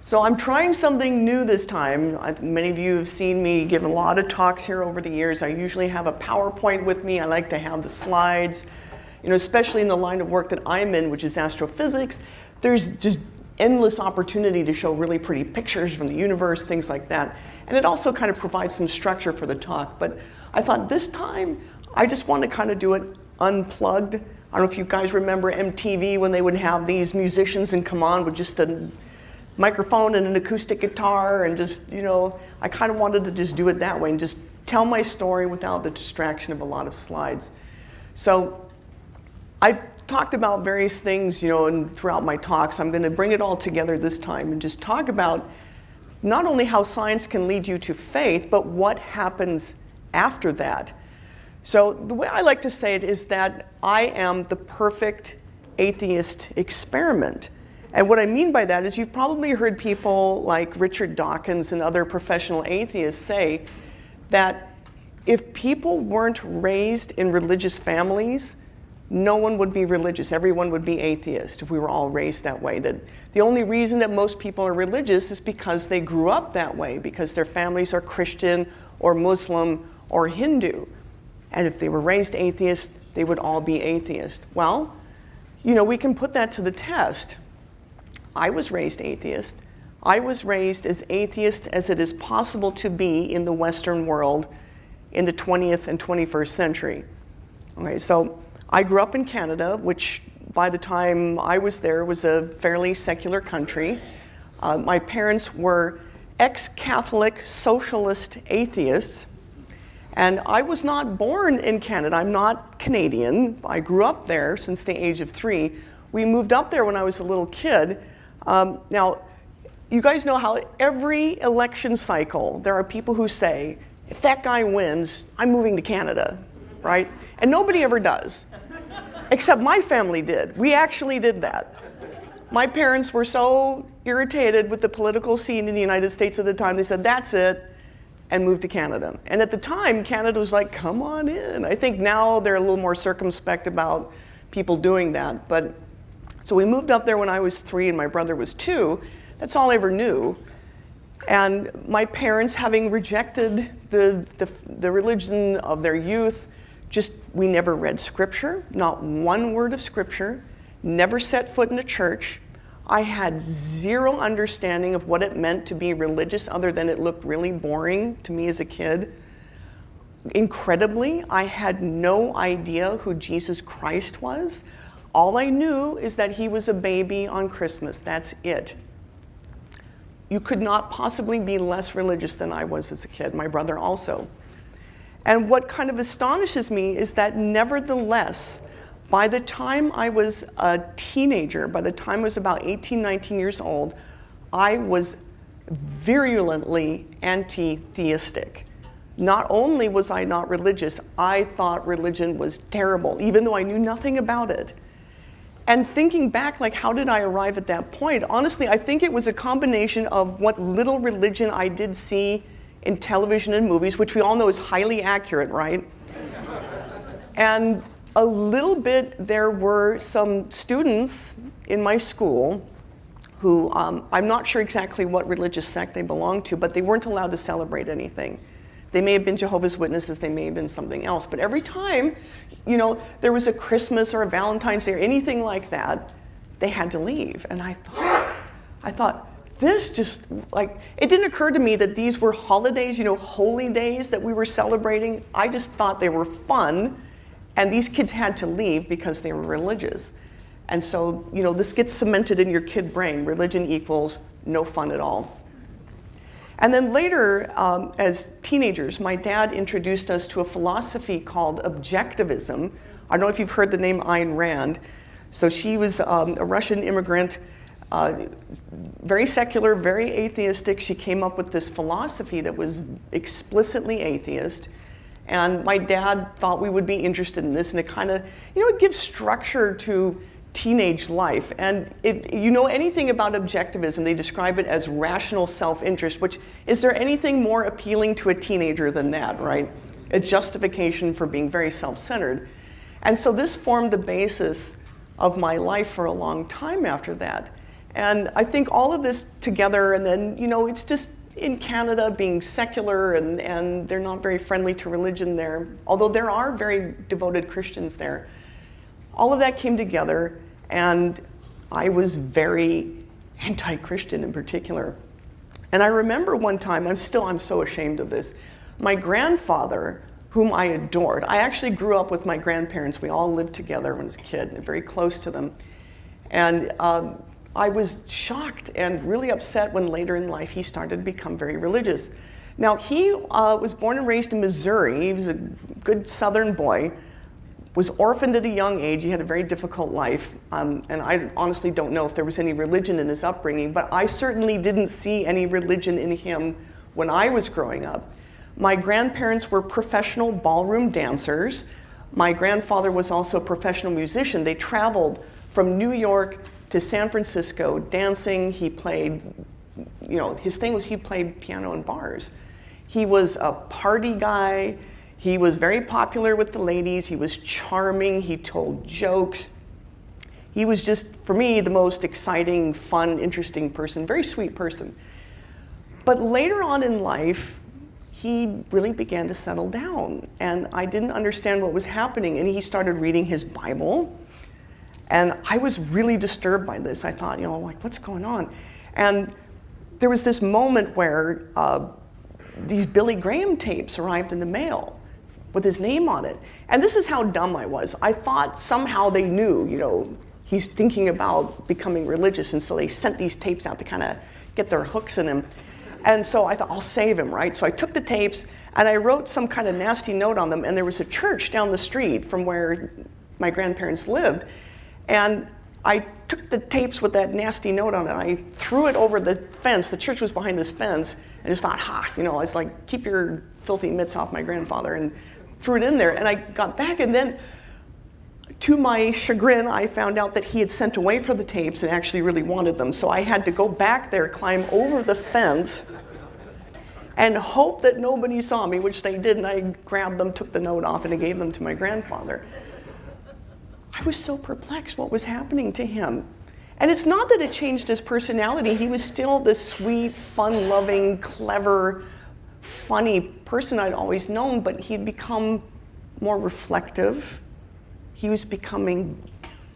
So I'm trying something new this time. Many of you have seen me give a lot of talks here over the years. I usually have a PowerPoint with me. I like to have the slides. You know, especially in the line of work that I'm in, which is astrophysics, there's just endless opportunity to show really pretty pictures from the universe, things like that. And it also kind of provides some structure for the talk. But I thought this time, I just want to kind of do it unplugged. I don't know if you guys remember MTV when they would have these musicians and come on with just a microphone and an acoustic guitar and just, you know, I kind of wanted to just do it that way and just tell my story without the distraction of a lot of slides. So I've talked about various things, you know, and throughout my talks. I'm going to bring it all together this time and just talk about not only how science can lead you to faith, but what happens after that. So the way I like to say it is that I am the perfect atheist experiment. And what I mean by that is you've probably heard people like Richard Dawkins and other professional atheists say that if people weren't raised in religious families, no one would be religious. Everyone would be atheist if we were all raised that way. That the only reason that most people are religious is because they grew up that way, because their families are Christian or Muslim or Hindu. And if they were raised atheist, they would all be atheist. Well, you know, we can put that to the test. I was raised atheist. I was raised as atheist as it is possible to be in the Western world in the 20th and 21st century. Okay, so I grew up in Canada, which by the time I was there was a fairly secular country. My parents were ex-Catholic socialist atheists, and I was not born in Canada. I'm not Canadian. I grew up there since the age of 3. We moved up there when I was a little kid. Now, you guys know how every election cycle, there are people who say, if that guy wins, I'm moving to Canada, right? And nobody ever does, except my family did. We actually did that. My parents were so irritated with the political scene in the United States at the time, they said, that's it, and moved to Canada. And at the time, Canada was like, come on in. I think now they're a little more circumspect about people doing that. But so we moved up there when I was 3 and my brother was 2. That's all I ever knew. And my parents, having rejected the religion of their youth, we never read scripture, not one word of scripture, never set foot in a church. I had zero understanding of what it meant to be religious other than it looked really boring to me as a kid. Incredibly, I had no idea who Jesus Christ was. All I knew is that he was a baby on Christmas. That's it. You could not possibly be less religious than I was as a kid, my brother also. And what kind of astonishes me is that nevertheless, by the time I was a teenager, by the time I was about 18, 19 years old, I was virulently anti-theistic. Not only was I not religious, I thought religion was terrible, even though I knew nothing about it. And thinking back, like, how did I arrive at that point? Honestly, I think it was a combination of what little religion I did see in television and movies, which we all know is highly accurate, right? And a little bit, there were some students in my school who, I'm not sure exactly what religious sect they belonged to, but they weren't allowed to celebrate anything. They may have been Jehovah's Witnesses, they may have been something else. But every time, you know, there was a Christmas or a Valentine's Day or anything like that, they had to leave. And I thought, this just, like, it didn't occur to me that these were holidays, you know, holy days that we were celebrating. I just thought they were fun, and these kids had to leave because they were religious. And so, you know, this gets cemented in your kid brain. Religion equals no fun at all. And then later, as teenagers, my dad introduced us to a philosophy called objectivism. I don't know if you've heard the name Ayn Rand. So she was a Russian immigrant, very secular, very atheistic. She came up with this philosophy that was explicitly atheist. And my dad thought we would be interested in this, and it kind of, you know, it gives structure to teenage life. And if you know anything about objectivism, they describe it as rational self-interest, which, is there anything more appealing to a teenager than that, right? A justification for being very self-centered. And so this formed the basis of my life for a long time after that. And I think all of this together, and then, it's just in Canada being secular, and they're not very friendly to religion there, although there are very devoted Christians there. All of that came together, and I was very anti-Christian in particular. And I remember one time, I'm so ashamed of this, my grandfather, whom I adored. I actually grew up with my grandparents. We all lived together when I was a kid, and very close to them. And I was shocked and really upset when later in life he started to become very religious. Now, he was born and raised in Missouri. He was a good Southern boy, was orphaned at a young age. He had a very difficult life. And I honestly don't know if there was any religion in his upbringing, but I certainly didn't see any religion in him when I was growing up. My grandparents were professional ballroom dancers. My grandfather was also a professional musician. They traveled from New York to San Francisco dancing. He played, his thing was he played piano in bars. He was a party guy. He was very popular with the ladies. He was charming. He told jokes. He was just, for me, the most exciting, fun, interesting person, very sweet person. But later on in life, he really began to settle down, and I didn't understand what was happening, and he started reading his Bible. And I was really disturbed by this. I thought, what's going on? And there was this moment where these Billy Graham tapes arrived in the mail with his name on it. And this is how dumb I was. I thought somehow they knew, he's thinking about becoming religious, and so they sent these tapes out to kind of get their hooks in him. And so I thought, I'll save him, right? So I took the tapes, and I wrote some kind of nasty note on them, and there was a church down the street from where my grandparents lived. And I took the tapes with that nasty note on it, and I threw it over the fence. The church was behind this fence, and just thought, I was like, keep your filthy mitts off my grandfather, and threw it in there. And I got back, and then to my chagrin, I found out that he had sent away for the tapes and actually really wanted them. So I had to go back there, climb over the fence, and hope that nobody saw me, which they did, and I grabbed them, took the note off, and I gave them to my grandfather. I was so perplexed what was happening to him. And it's not that it changed his personality. He was still this sweet, fun-loving, clever, funny person I'd always known, but he'd become more reflective. He was becoming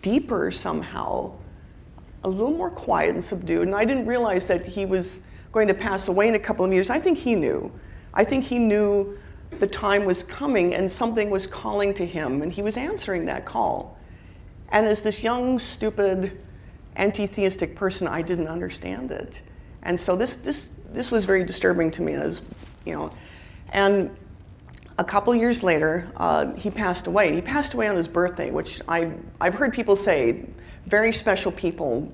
deeper somehow, a little more quiet and subdued. And I didn't realize that he was going to pass away in a couple of years. I think he knew. I think he knew the time was coming and something was calling to him, and he was answering that call. And as this young, stupid, anti-theistic person, I didn't understand it. And so this was very disturbing to me, And a couple years later, he passed away. He passed away on his birthday, which I've heard people say, very special people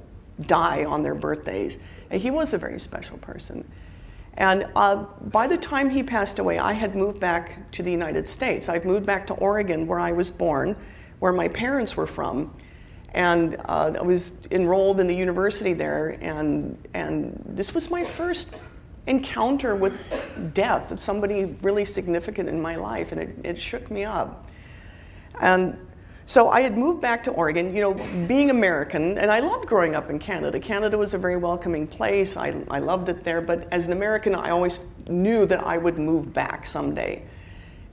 die on their birthdays. And he was a very special person. And by the time he passed away, I had moved back to the United States. I'd moved back to Oregon, where I was born, where my parents were from. And I was enrolled in the university there, and this was my first encounter with death, somebody really significant in my life, and it shook me up. And so I had moved back to Oregon, being American, and I loved growing up in Canada. Canada was a very welcoming place. I loved it there, but as an American, I always knew that I would move back someday.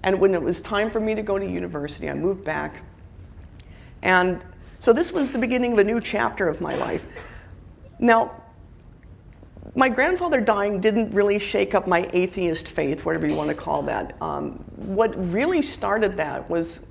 And when it was time for me to go to university, I moved back. And so this was the beginning of a new chapter of my life. Now, my grandfather dying didn't really shake up my atheist faith, whatever you want to call that. What really started that was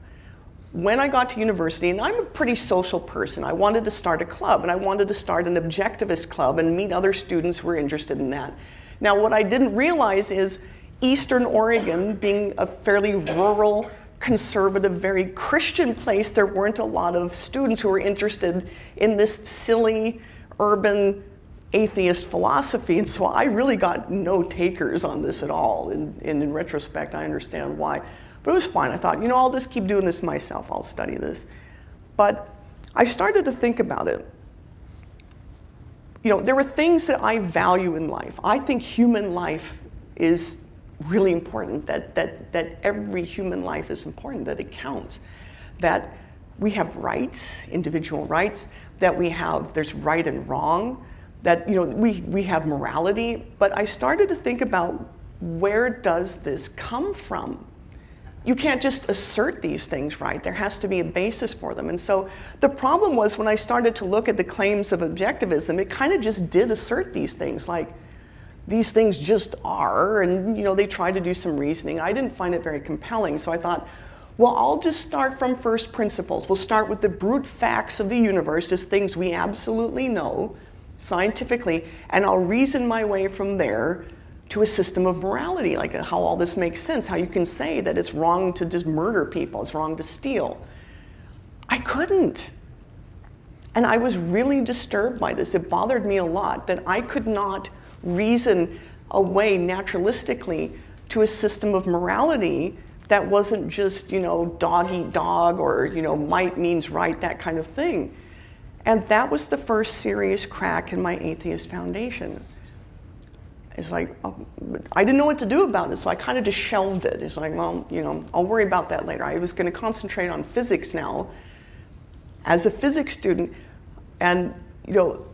when I got to university, and I'm a pretty social person. I wanted to start a club, and I wanted to start an objectivist club and meet other students who were interested in that. Now, what I didn't realize is Eastern Oregon, being a fairly rural, conservative, very Christian place, there weren't a lot of students who were interested in this silly, urban, atheist philosophy, and so I really got no takers on this at all. And in retrospect, I understand why. But it was fine. I thought, I'll just keep doing this myself. I'll study this. But I started to think about it. There were things that I value in life. I think human life is really important, that every human life is important, that it counts, that we have rights, individual rights, that there's right and wrong, that we have morality. But I started to think about, where does this come from? You can't just assert these things, right? There has to be a basis for them. And so the problem was, when I started to look at the claims of objectivism, it kind of just did assert these things, like these things just are, and they tried to do some reasoning. I didn't find it very compelling, so I thought, well, I'll just start from first principles. We'll start with the brute facts of the universe, just things we absolutely know scientifically, and I'll reason my way from there to a system of morality, like how all this makes sense, how you can say that it's wrong to just murder people, it's wrong to steal. I couldn't. And I was really disturbed by this. It bothered me a lot that I could not reason away naturalistically to a system of morality that wasn't just, dog eat dog, or, might means right, that kind of thing. And that was the first serious crack in my atheist foundation. It's like, I didn't know what to do about it, so I kind of just shelved it. It's like, well, I'll worry about that later. I was going to concentrate on physics now as a physics student. And,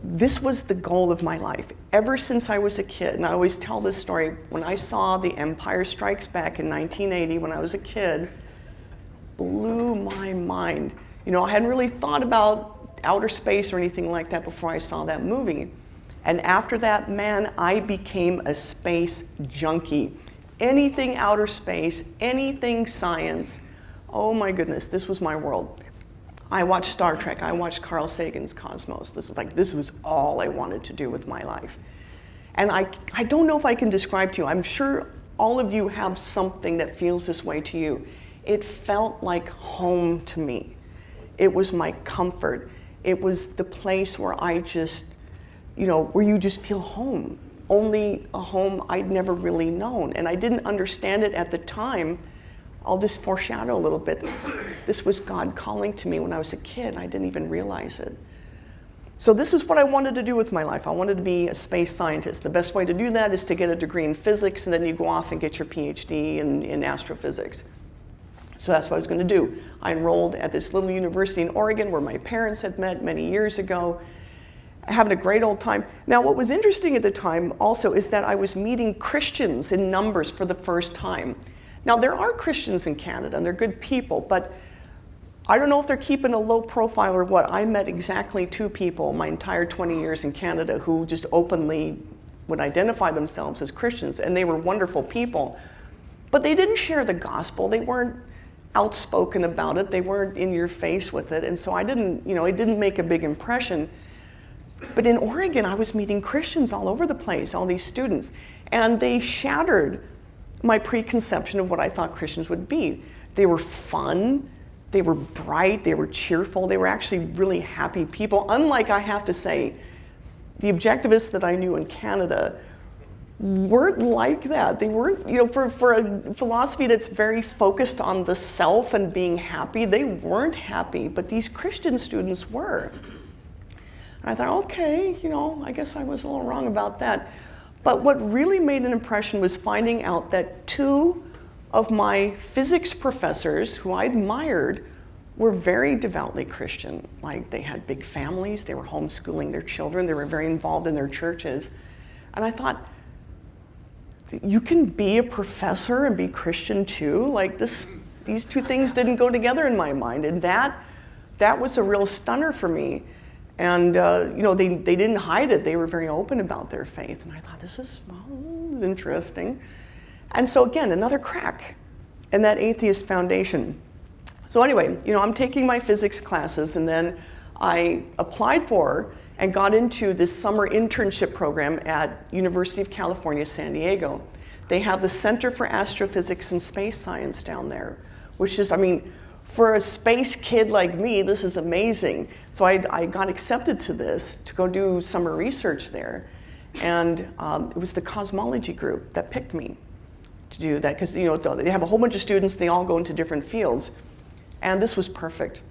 this was the goal of my life ever since I was a kid. And I always tell this story. When I saw The Empire Strikes Back in 1980, when I was a kid, blew my mind. I hadn't really thought about outer space or anything like that before I saw that movie. And after that, man, I became a space junkie. Anything outer space, anything science, oh my goodness, this was my world. I watched Star Trek, I watched Carl Sagan's Cosmos. This was all I wanted to do with my life. And I don't know if I can describe to you, I'm sure all of you have something that feels this way to you. It felt like home to me. It was my comfort. It was the place where I just, where you just feel home. Only a home I'd never really known. And I didn't understand it at the time. I'll just foreshadow a little bit. This was God calling to me when I was a kid. I didn't even realize it. So this is what I wanted to do with my life. I wanted to be a space scientist. The best way to do that is to get a degree in physics, and then you go off and get your PhD in astrophysics. So that's what I was going to do. I enrolled at this little university in Oregon where my parents had met many years ago, having a great old time. Now, what was interesting at the time also is that I was meeting Christians in numbers for the first time. Now, there are Christians in Canada, and they're good people, but I don't know if they're keeping a low profile or what. I met exactly 2 people my entire 20 years in Canada who just openly would identify themselves as Christians, and they were wonderful people. But they didn't share the gospel. They weren't outspoken about it. They weren't in your face with it. And so it didn't make a big impression. But in Oregon, I was meeting Christians all over the place, all these students, and they shattered my preconception of what I thought Christians would be. They were fun, they were bright, they were cheerful, they were actually really happy people. Unlike, I have to say, the objectivists that I knew in Canada weren't like that. They weren't, for a philosophy that's very focused on the self and being happy, they weren't happy, but these Christian students were. And I thought, okay, I guess I was a little wrong about that. But what really made an impression was finding out that 2 of my physics professors, who I admired, were very devoutly Christian. Like, they had big families, they were homeschooling their children, they were very involved in their churches. And I thought, you can be a professor and be Christian too? Like, these 2 things didn't go together in my mind. And that was a real stunner for me. And they didn't hide it. They were very open about their faith. And I thought, this is interesting. And so again, another crack in that atheist foundation. So anyway, I'm taking my physics classes, and then I applied for and got into this summer internship program at University of California, San Diego. They have the Center for Astrophysics and Space Science down there, which is, for a space kid like me, this is amazing. So I got accepted to this to go do summer research there. And it was the cosmology group that picked me to do that, because they have a whole bunch of students, they all go into different fields. And this was perfect.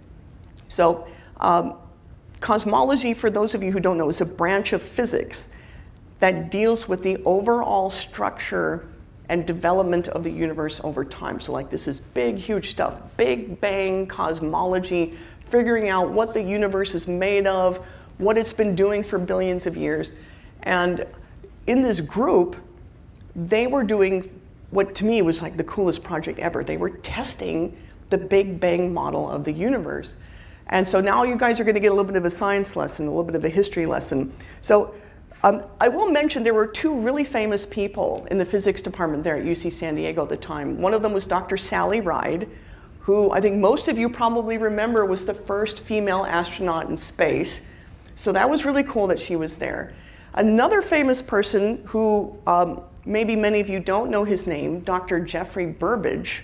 So cosmology, for those of you who don't know, is a branch of physics that deals with the overall structure and development of the universe over time. So this is big, huge stuff. Big Bang cosmology, figuring out what the universe is made of, what it's been doing for billions of years. And in this group, they were doing what to me was like the coolest project ever. They were testing the Big Bang model of the universe. And so now you guys are going to get a little bit of a science lesson, a little bit of a history lesson. So I will mention there were two really famous people in the physics department there at UC San Diego at the time. One of them was Dr. Sally Ride, who I think most of you probably remember was the first female astronaut in space. So that was really cool that she was there. Another famous person who maybe many of you don't know his name, Dr. Jeffrey Burbidge.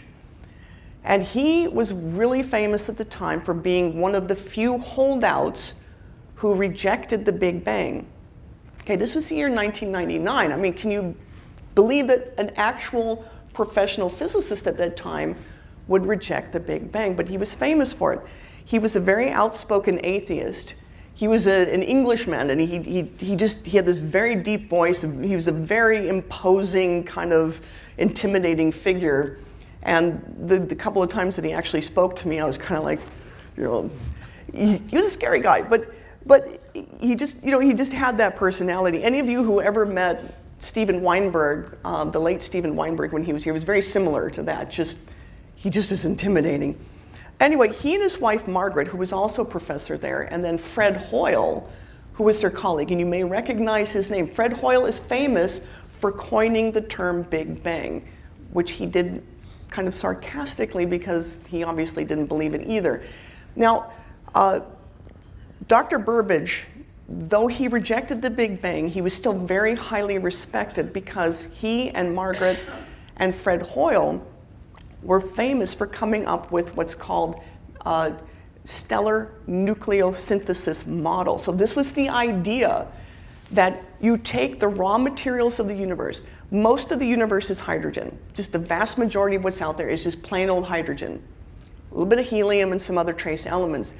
And he was really famous at the time for being one of the few holdouts who rejected the Big Bang. Okay, this was the year 1999. I mean, can you believe that an actual professional physicist at that time would reject the Big Bang? But he was famous for it. He was a very outspoken atheist. He was an Englishman, and he had this very deep voice. He was a very imposing, kind of intimidating figure. And the couple of times that he actually spoke to me, I was kind of like, he was a scary guy, but he just had that personality. Any of you who ever met Steven Weinberg, the late Steven Weinberg when he was here, was very similar to that. He just was intimidating. Anyway, he and his wife Margaret, who was also a professor there, and then Fred Hoyle, who was their colleague, and you may recognize his name. Fred Hoyle is famous for coining the term Big Bang, which he did kind of sarcastically because he obviously didn't believe it either. Now, Dr. Burbidge, though he rejected the Big Bang, he was still very highly respected because he and Margaret and Fred Hoyle were famous for coming up with what's called stellar nucleosynthesis model. So this was the idea that you take the raw materials of the universe. Most of the universe is hydrogen. Just the vast majority of what's out there is just plain old hydrogen. A little bit of helium and some other trace elements.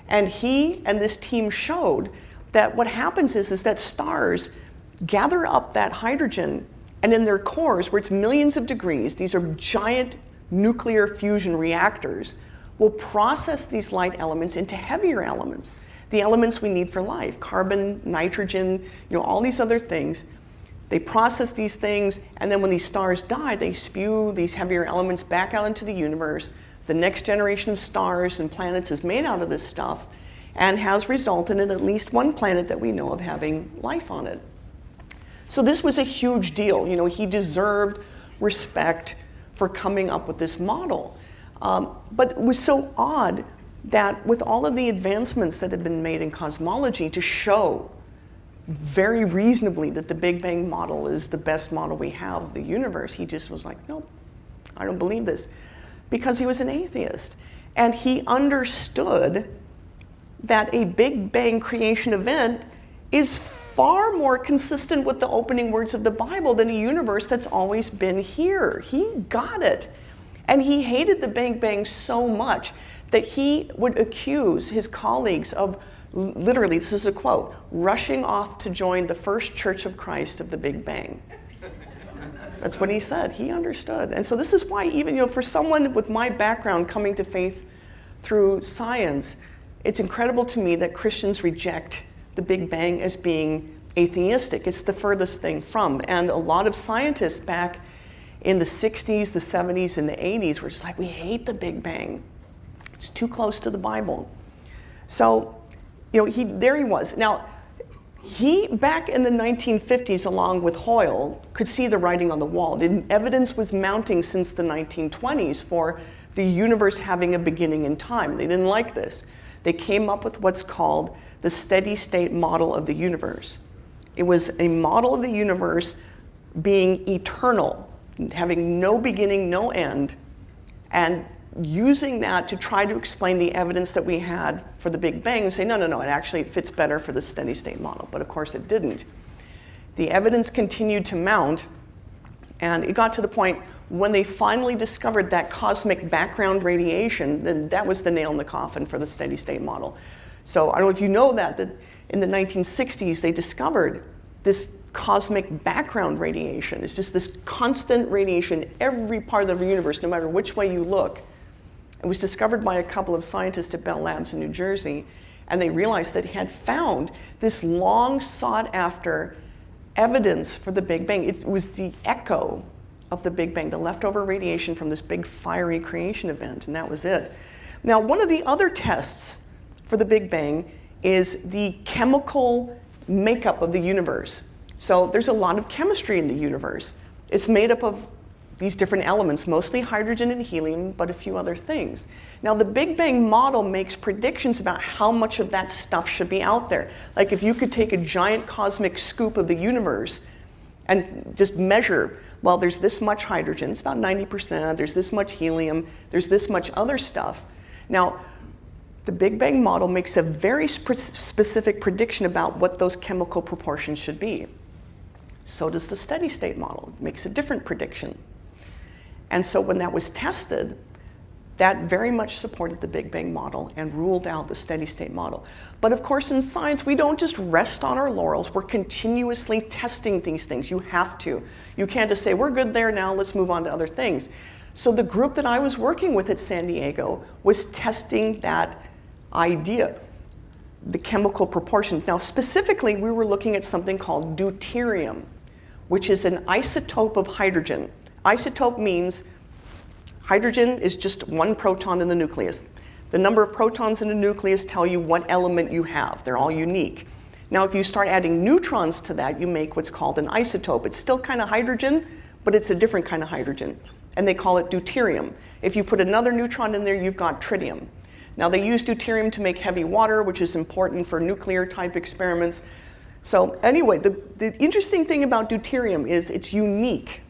And he and this team showed that what happens is that stars gather up that hydrogen, and in their cores, where it's millions of degrees, these are giant nuclear fusion reactors, will process these light elements into heavier elements, the elements we need for life, carbon, nitrogen, all these other things. They process these things, and then when these stars die, they spew these heavier elements back out into the universe. The next generation of stars and planets is made out of this stuff and has resulted in at least one planet that we know of having life on it. So this was a huge deal. He deserved respect for coming up with this model. But it was so odd that with all of the advancements that have been made in cosmology to show very reasonably that the Big Bang model is the best model we have of the universe, he just was like, nope, I don't believe this. Because he was an atheist. And he understood that a Big Bang creation event is far more consistent with the opening words of the Bible than a universe that's always been here. He got it. And he hated the Big Bang so much that he would accuse his colleagues of, literally, this is a quote, rushing off to join the First Church of Christ of the Big Bang. That's what he said. He understood. And so this is why even, for someone with my background coming to faith through science, it's incredible to me that Christians reject the Big Bang as being atheistic. It's the furthest thing from. And a lot of scientists back in the 60s, the 70s, and the 80s were just like, we hate the Big Bang. It's too close to the Bible. So, there he was. Now, he, back in the 1950s, along with Hoyle, could see the writing on the wall. The evidence was mounting since the 1920s for the universe having a beginning in time. They didn't like this. They came up with what's called the steady state model of the universe. It was a model of the universe being eternal, having no beginning, no end, and using that to try to explain the evidence that we had for the Big Bang and say, no, it fits better for the steady state model. But of course it didn't. The evidence continued to mount, and it got to the point when they finally discovered that cosmic background radiation, then that was the nail in the coffin for the steady state model. So I don't know if you know that in the 1960s they discovered this cosmic background radiation. It's just this constant radiation every part of the universe, no matter which way you look. It was discovered by a couple of scientists at Bell Labs in New Jersey, and they realized that it had found this long sought after evidence for the Big Bang. It was the echo of the Big Bang, the leftover radiation from this big fiery creation event, and that was it. Now, one of the other tests for the Big Bang is the chemical makeup of the universe. So there's a lot of chemistry in the universe. It's made up of these different elements, mostly hydrogen and helium, but a few other things. Now, the Big Bang model makes predictions about how much of that stuff should be out there. Like if you could take a giant cosmic scoop of the universe and just measure, well, there's this much hydrogen, it's about 90%, there's this much helium, there's this much other stuff. Now, the Big Bang model makes a very specific prediction about what those chemical proportions should be. So does the steady state model. It makes a different prediction. And so when that was tested, that very much supported the Big Bang model and ruled out the steady state model. But of course, in science, we don't just rest on our laurels. We're continuously testing these things. You have to. You can't just say, we're good there now, let's move on to other things. So the group that I was working with at San Diego was testing that idea, the chemical proportions. Now, specifically, we were looking at something called deuterium, which is an isotope of hydrogen. Isotope means hydrogen is just one proton in the nucleus. The number of protons in the nucleus tell you what element you have. They're all unique. Now, if you start adding neutrons to that, you make what's called an isotope. It's still kind of hydrogen, but it's a different kind of hydrogen. And they call it deuterium. If you put another neutron in there, you've got tritium. Now, they use deuterium to make heavy water, which is important for nuclear type experiments. So anyway, the interesting thing about deuterium is it's unique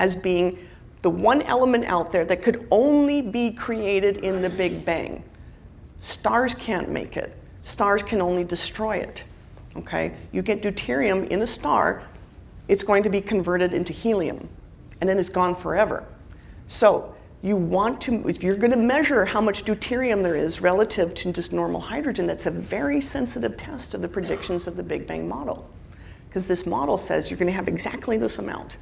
as being the one element out there that could only be created in the Big Bang. Stars can't make it. Stars can only destroy it. Okay? You get deuterium in a star, it's going to be converted into helium, and then it's gone forever. So you want to, if you're going to measure how much deuterium there is relative to just normal hydrogen, that's a very sensitive test of the predictions of the Big Bang model. Because this model says you're going to have exactly this amount.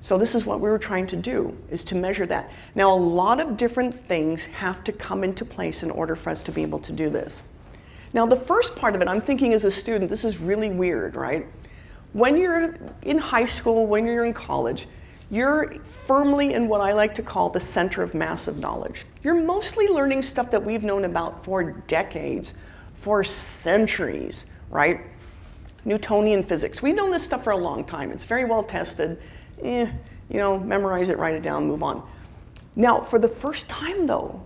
So this is what we were trying to do, is to measure that. Now, a lot of different things have to come into place in order for us to be able to do this. Now, the first part of it, I'm thinking as a student, this is really weird, right? When you're in high school, when you're in college, you're firmly in what I like to call the center of massive knowledge. You're mostly learning stuff that we've known about for decades, for centuries, right? Newtonian physics. We've known this stuff for a long time. It's very well tested. Memorize it, write it down, move on. Now, for the first time though,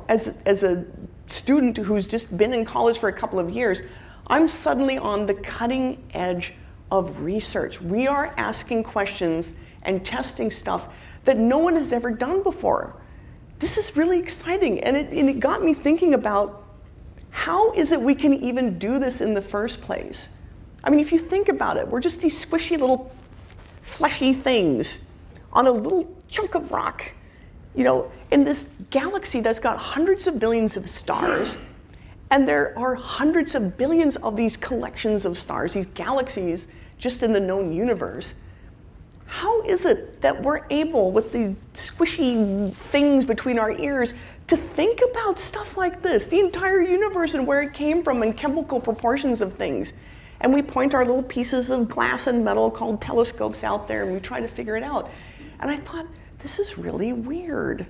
as a student who's just been in college for a couple of years, I'm suddenly on the cutting edge of research. We are asking questions and testing stuff that no one has ever done before. This is really exciting, and it got me thinking about how is it we can even do this in the first place? I mean, if you think about it, we're just these squishy little fleshy things on a little chunk of rock, in this galaxy that's got hundreds of billions of stars, and there are hundreds of billions of these collections of stars, these galaxies, just in the known universe. How is it that we're able, with these squishy things between our ears, to think about stuff like this, the entire universe and where it came from and chemical proportions of things? And we point our little pieces of glass and metal called telescopes out there and we try to figure it out. And I thought, this is really weird.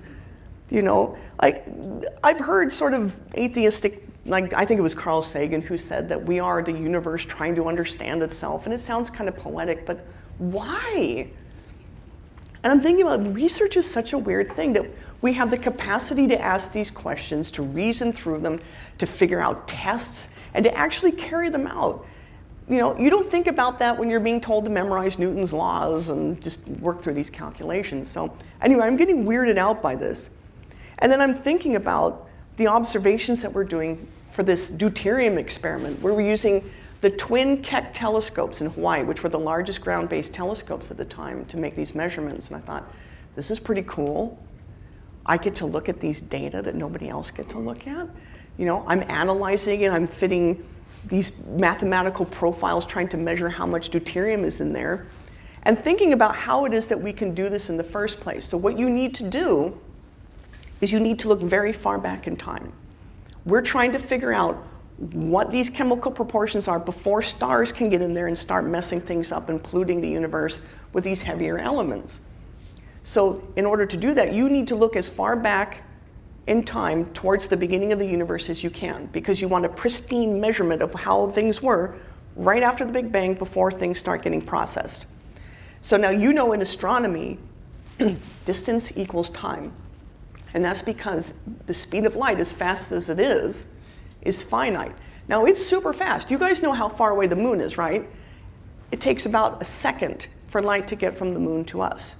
I've heard sort of atheistic, I think it was Carl Sagan who said that we are the universe trying to understand itself. And it sounds kind of poetic, but why? And I'm thinking about research is such a weird thing that we have the capacity to ask these questions, to reason through them, to figure out tests, and to actually carry them out. You don't think about that when you're being told to memorize Newton's laws and just work through these calculations. So anyway, I'm getting weirded out by this. And then I'm thinking about the observations that we're doing for this deuterium experiment, where we're using the twin Keck telescopes in Hawaii, which were the largest ground-based telescopes at the time, to make these measurements. And I thought, this is pretty cool. I get to look at these data that nobody else gets to look at. I'm analyzing it, I'm fitting these mathematical profiles trying to measure how much deuterium is in there, and thinking about how it is that we can do this in the first place. So what you need to do is you need to look very far back in time. We're trying to figure out what these chemical proportions are before stars can get in there and start messing things up and polluting the universe with these heavier elements. So in order to do that, you need to look as far back in time towards the beginning of the universe as you can, because you want a pristine measurement of how things were right after the Big Bang before things start getting processed. So now you know in astronomy, distance equals time. And that's because the speed of light, as fast as it is finite. Now it's super fast. You guys know how far away the moon is, right? It takes about a second for light to get from the moon to us.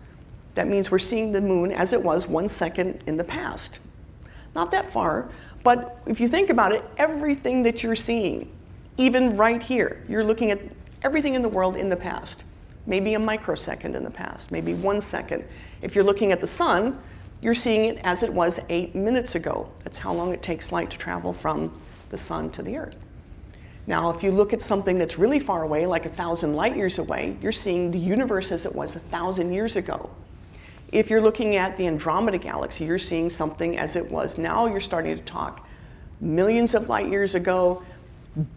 That means we're seeing the moon as it was 1 second in the past. Not that far, but if you think about it, everything that you're seeing, even right here, you're looking at everything in the world in the past. Maybe a microsecond in the past, maybe 1 second. If you're looking at the sun, you're seeing it as it was 8 minutes ago. That's how long it takes light to travel from the sun to the earth. Now, if you look at something that's really far away, like 1,000 light years away, you're seeing the universe as it was 1,000 years ago. If you're looking at the Andromeda galaxy, you're seeing something as it was. Now you're starting to talk millions of light years ago,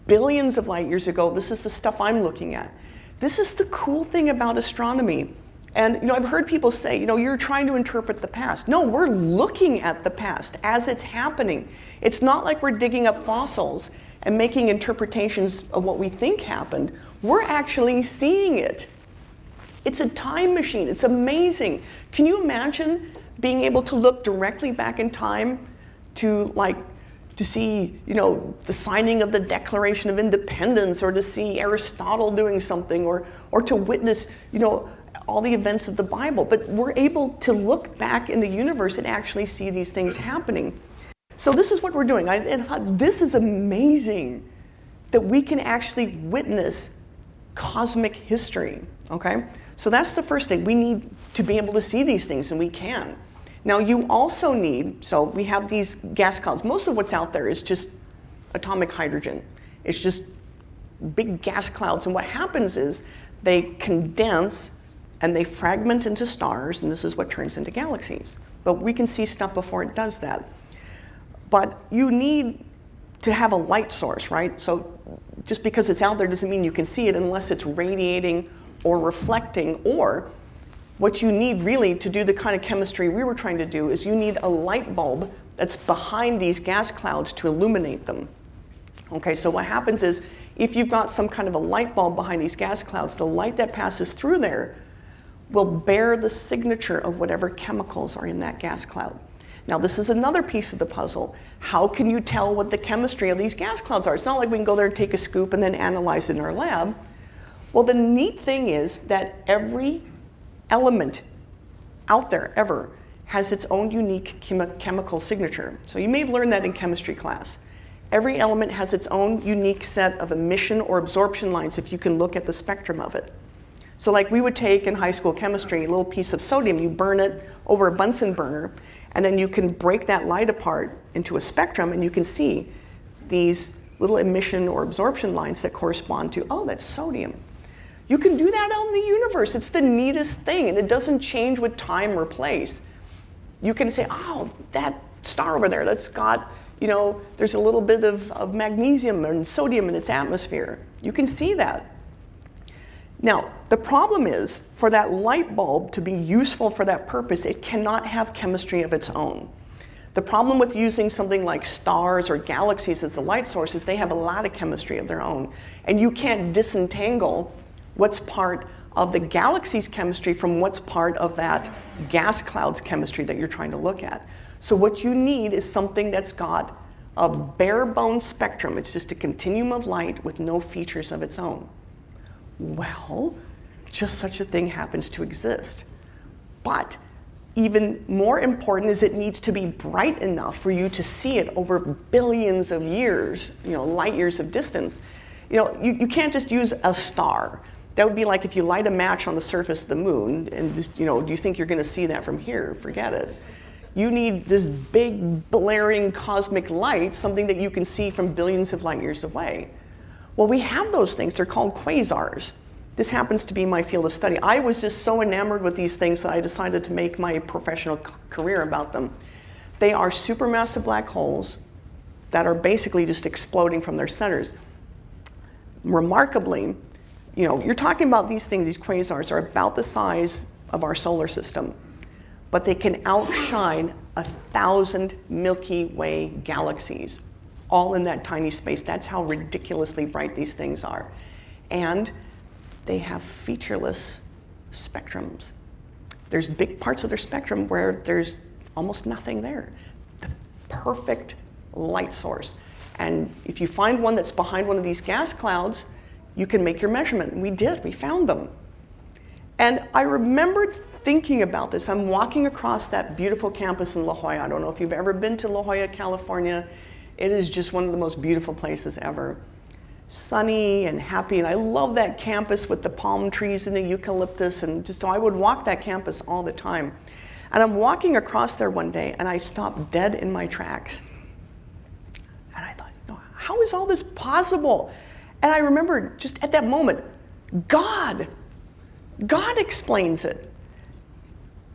billions of light years ago. This is the stuff I'm looking at. This is the cool thing about astronomy. And I've heard people say, you're trying to interpret the past. No, we're looking at the past as it's happening. It's not like we're digging up fossils and making interpretations of what we think happened. We're actually seeing it. It's a time machine. It's amazing. Can you imagine being able to look directly back in time to see, the signing of the Declaration of Independence, or to see Aristotle doing something, or to witness, all the events of the Bible? But we're able to look back in the universe and actually see these things happening. So this is what we're doing. I thought this is amazing that we can actually witness cosmic history, okay? So that's the first thing. We need to be able to see these things, and we can. Now you also need, so we have these gas clouds. Most of what's out there is just atomic hydrogen. It's just big gas clouds, and what happens is they condense and they fragment into stars, and this is what turns into galaxies. But we can see stuff before it does that. But you need to have a light source, right? So just because it's out there doesn't mean you can see it unless it's radiating or reflecting, or what you need really to do the kind of chemistry we were trying to do is you need a light bulb that's behind these gas clouds to illuminate them. Okay, so what happens is if you've got some kind of a light bulb behind these gas clouds, the light that passes through there will bear the signature of whatever chemicals are in that gas cloud. Now this is another piece of the puzzle. How can you tell what the chemistry of these gas clouds are? It's not like we can go there and take a scoop and then analyze it in our lab. Well, the neat thing is that every element out there ever has its own unique chemical signature. So you may have learned that in chemistry class. Every element has its own unique set of emission or absorption lines if you can look at the spectrum of it. So like we would take in high school chemistry, a little piece of sodium, you burn it over a Bunsen burner, and then you can break that light apart into a spectrum, and you can see these little emission or absorption lines that correspond to, oh, that's sodium. You can do that out in the universe. It's the neatest thing, and it doesn't change with time or place. You can say, oh, that star over there, that's got, there's a little bit of magnesium and sodium in its atmosphere. You can see that. Now, the problem is, for that light bulb to be useful for that purpose, it cannot have chemistry of its own. The problem with using something like stars or galaxies as the light source is they have a lot of chemistry of their own, and you can't disentangle what's part of the galaxy's chemistry from what's part of that gas cloud's chemistry that you're trying to look at. So what you need is something that's got a bare bone spectrum. It's just a continuum of light with no features of its own. Well, just such a thing happens to exist. But even more important is it needs to be bright enough for you to see it over billions of years, light years of distance. You can't just use a star. That would be like if you light a match on the surface of the moon and just, do you think you're going to see that from here? Forget it. You need this big blaring cosmic light, something that you can see from billions of light years away. Well, we have those things. They're called quasars. This happens to be my field of study. I was just so enamored with these things that I decided to make my professional career about them. They are supermassive black holes that are basically just exploding from their centers. Remarkably, you're talking about these things, these quasars are about the size of our solar system, but they can outshine 1,000 Milky Way galaxies, all in that tiny space. That's how ridiculously bright these things are. And they have featureless spectrums. There's big parts of their spectrum where there's almost nothing there. The perfect light source. And if you find one that's behind one of these gas clouds, you can make your measurement. And we did, we found them. And I remembered thinking about this. I'm walking across that beautiful campus in La Jolla. I don't know if you've ever been to La Jolla, California. It is just one of the most beautiful places ever. Sunny and happy, and I love that campus with the palm trees and the eucalyptus, and just I would walk that campus all the time. And I'm walking across there one day, and I stopped dead in my tracks. And I thought, how is all this possible? And I remember just at that moment, God explains it.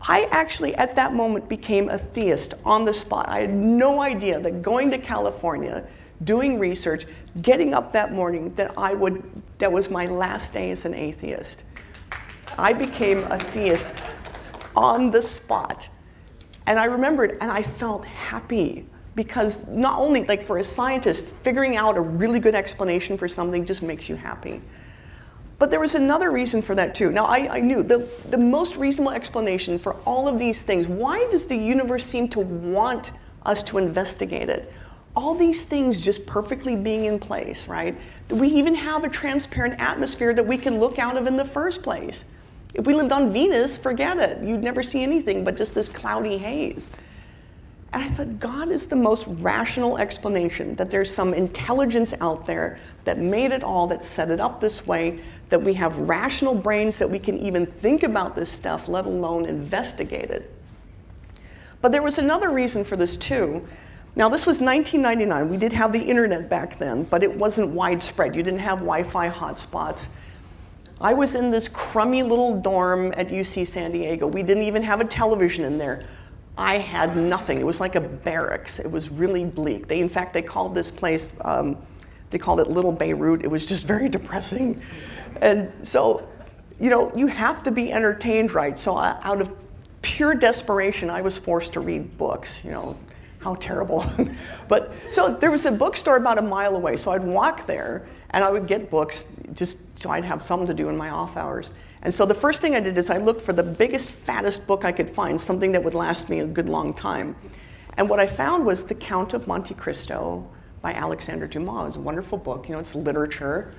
I actually, at that moment, became a theist on the spot. I had no idea that going to California, doing research, getting up that morning, that was my last day as an atheist. I became a theist on the spot. And I remembered, and I felt happy, because not only, like for a scientist, figuring out a really good explanation for something just makes you happy. But there was another reason for that too. Now I knew the most reasonable explanation for all of these things, why does the universe seem to want us to investigate it? All these things just perfectly being in place, right? We even have a transparent atmosphere that we can look out of in the first place. If we lived on Venus, forget it. You'd never see anything but just this cloudy haze. And I thought, God is the most rational explanation, that there's some intelligence out there that made it all, that set it up this way, that we have rational brains that we can even think about this stuff, let alone investigate it. But there was another reason for this too. Now this was 1999. We did have the internet back then, but it wasn't widespread. You didn't have Wi-Fi hotspots. I was in this crummy little dorm at UC San Diego. We didn't even have a television in there. I had nothing. It was like a barracks. It was really bleak. In fact, they called this place, they called it Little Beirut. It was just very depressing. And so, you have to be entertained, right? So out of pure desperation, I was forced to read books, how terrible. But so there was a bookstore about a mile away. So I'd walk there and I would get books just so I'd have something to do in my off hours. And so the first thing I did is I looked for the biggest, fattest book I could find, something that would last me a good long time. And what I found was The Count of Monte Cristo by Alexander Dumas. It's a wonderful book, it's literature.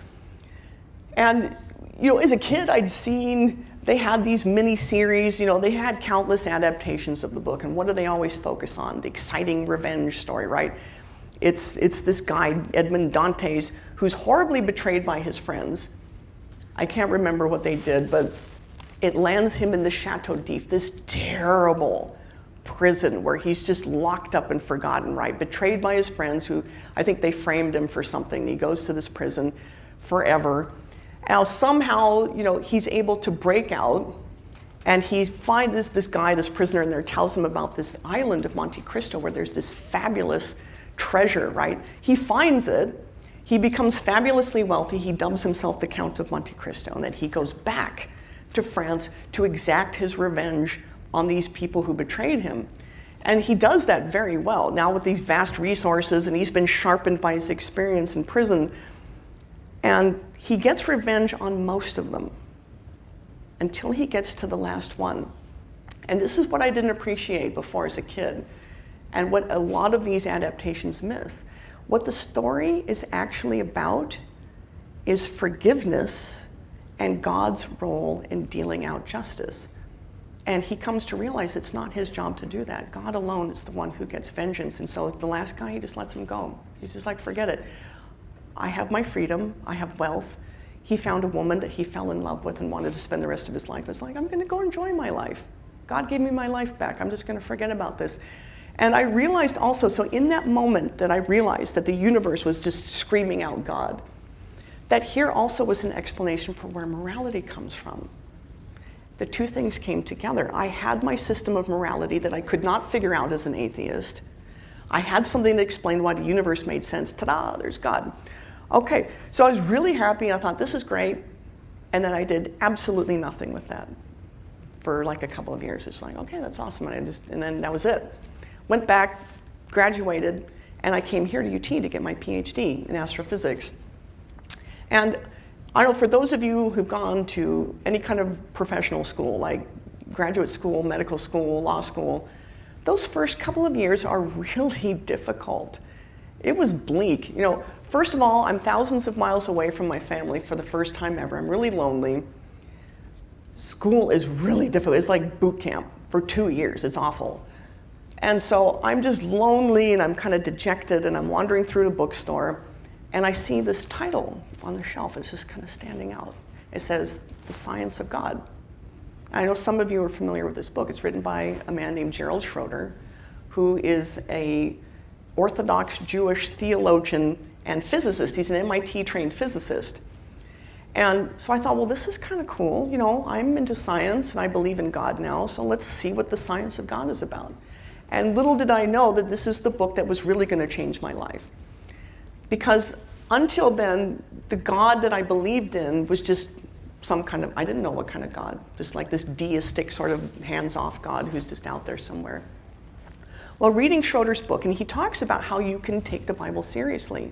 And, as a kid, I'd seen, they had these mini-series, they had countless adaptations of the book. And what do they always focus on? The exciting revenge story, right? It's this guy, Edmond Dantes, who's horribly betrayed by his friends. I can't remember what they did, but it lands him in the Chateau d'If, this terrible prison where he's just locked up and forgotten, right? Betrayed by his friends who, I think they framed him for something. He goes to this prison forever. Now somehow, he's able to break out, and he finds this guy, this prisoner in there, tells him about this island of Monte Cristo where there's this fabulous treasure, right? He finds it. He becomes fabulously wealthy. He dubs himself the Count of Monte Cristo, and then he goes back to France to exact his revenge on these people who betrayed him. And he does that very well. Now with these vast resources, and he's been sharpened by his experience in prison, and he gets revenge on most of them until he gets to the last one. And this is what I didn't appreciate before as a kid, and what a lot of these adaptations miss. What the story is actually about is forgiveness and God's role in dealing out justice. And he comes to realize it's not his job to do that. God alone is the one who gets vengeance. And so the last guy, he just lets him go. He's just like, forget it. I have my freedom, I have wealth. He found a woman that he fell in love with and wanted to spend the rest of his life. It's like, I'm gonna go enjoy my life. God gave me my life back. I'm just gonna forget about this. And I realized also, so in that moment that I realized that the universe was just screaming out God, that here also was an explanation for where morality comes from. the two things came together. I had my system of morality that I could not figure out as an atheist. I had something that explained why the universe made sense. Ta-da, there's God. Okay, so I was really happy. I thought, this is great. And then I did absolutely nothing with that for like a couple of years. It's like, okay, that's awesome. And then that was it. Went back, graduated, and I came here to UT to get my PhD in astrophysics. And I don't know, for those of you who've gone to any kind of professional school, like graduate school, medical school, law school, those first couple of years are really difficult. It was bleak. You know, first of all, I'm thousands of miles away from my family for the first time ever. I'm really lonely. School is really difficult. It's like boot camp for 2 years. It's awful. And so I'm just lonely and I'm kind of dejected and I'm wandering through the bookstore and I see this title on the shelf. It's just kind of standing out. It says, The Science of God. I know some of you are familiar with this book. It's written by a man named Gerald Schroeder, who is a Orthodox Jewish theologian and physicist. He's an MIT-trained physicist. And so I thought, well, this is kind of cool. You know, I'm into science and I believe in God now, so let's see what the science of God is about. And little did I know that this is the book that was really going to change my life. Because until then, the God that I believed in was just some kind of, I didn't know what kind of God, just like this deistic sort of hands-off God who's just out there somewhere. Well, reading Schroeder's book, and he talks about how you can take the Bible seriously,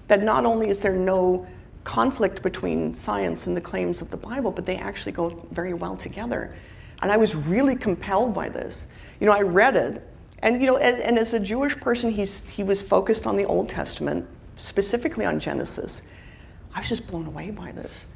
that not only is there no conflict between science and the claims of the Bible, but they actually go very well together. And I was really compelled by this. You know, I read it, and you know, and as a Jewish person, he was focused on the Old Testament, specifically on Genesis. I was just blown away by this.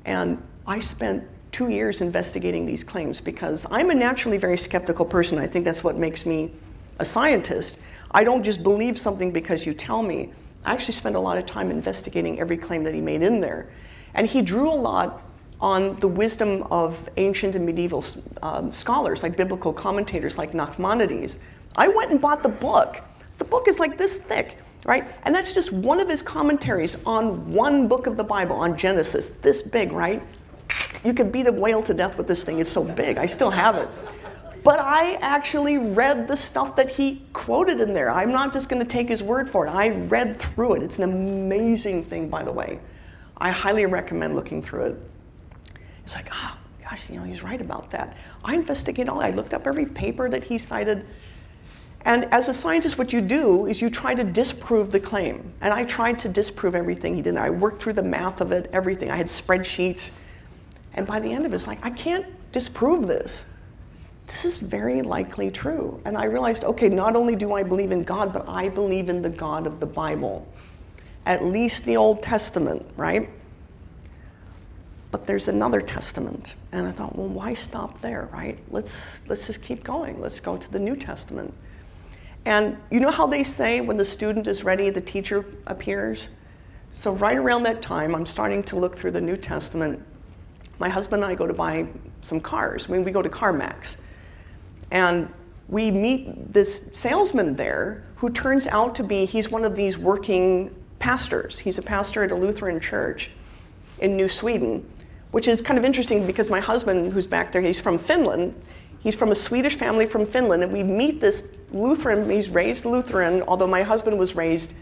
And I spent 2 years investigating these claims because I'm a naturally very skeptical person. I think that's what makes me a scientist. I don't just believe something because you tell me. I actually spent a lot of time investigating every claim that he made in there. And he drew a lot on the wisdom of ancient and medieval scholars, like biblical commentators like Nachmanides. I went and bought the book. The book is like this thick, right? And that's just one of his commentaries on one book of the Bible, on Genesis, this big, right? You could beat a whale to death with this thing. It's so big. I still have it. But I actually read the stuff that he quoted in there. I'm not just going to take his word for it. I read through it. It's an amazing thing, by the way. I highly recommend looking through it. It's like, oh, gosh, you know, he's right about that. I investigated all that. I looked up every paper that he cited. And as a scientist, what you do is you try to disprove the claim. And I tried to disprove everything he did. I worked through the math of it, everything. I had spreadsheets. And by the end of it, it's like, I can't disprove this. This is very likely true. And I realized, okay, not only do I believe in God, but I believe in the God of the Bible. At least the Old Testament, right? But there's another testament. And I thought, well, why stop there, right? Let's just keep going. Let's go to the New Testament. And you know how they say when the student is ready, the teacher appears? So right around that time, I'm starting to look through the New Testament. My husband and I go to buy some cars. I mean, we go to CarMax. And we meet this salesman there who turns out to be, he's one of these working pastors. He's a pastor at a Lutheran church in New Sweden, which is kind of interesting because my husband, who's back there, he's from Finland. He's from a Swedish family from Finland, and we meet this Lutheran. He's raised Lutheran, although my husband was raised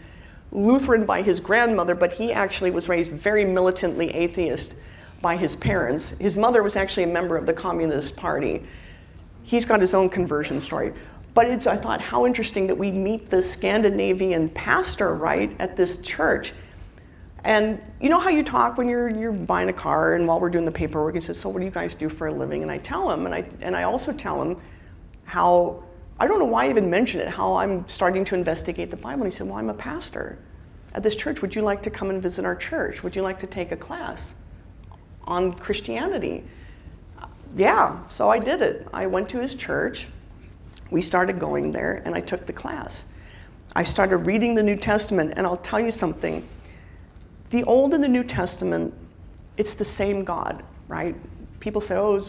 Lutheran by his grandmother, but he actually was raised very militantly atheist by his parents. His mother was actually a member of the Communist Party. He's got his own conversion story. But I thought, how interesting that we meet this Scandinavian pastor, right, at this church. And you know how you talk when you're buying a car, and while we're doing the paperwork, he says, so what do you guys do for a living? And I tell him, and I also tell him how, I don't know why I even mention it, how I'm starting to investigate the Bible. And he said, well, I'm a pastor at this church. Would you like to come and visit our church? Would you like to take a class on Christianity? Yeah, so I did it. I went to his church. We started going there, and I took the class. I started reading the New Testament, and I'll tell you something. The Old and the New Testament, it's the same God, right? People say, oh,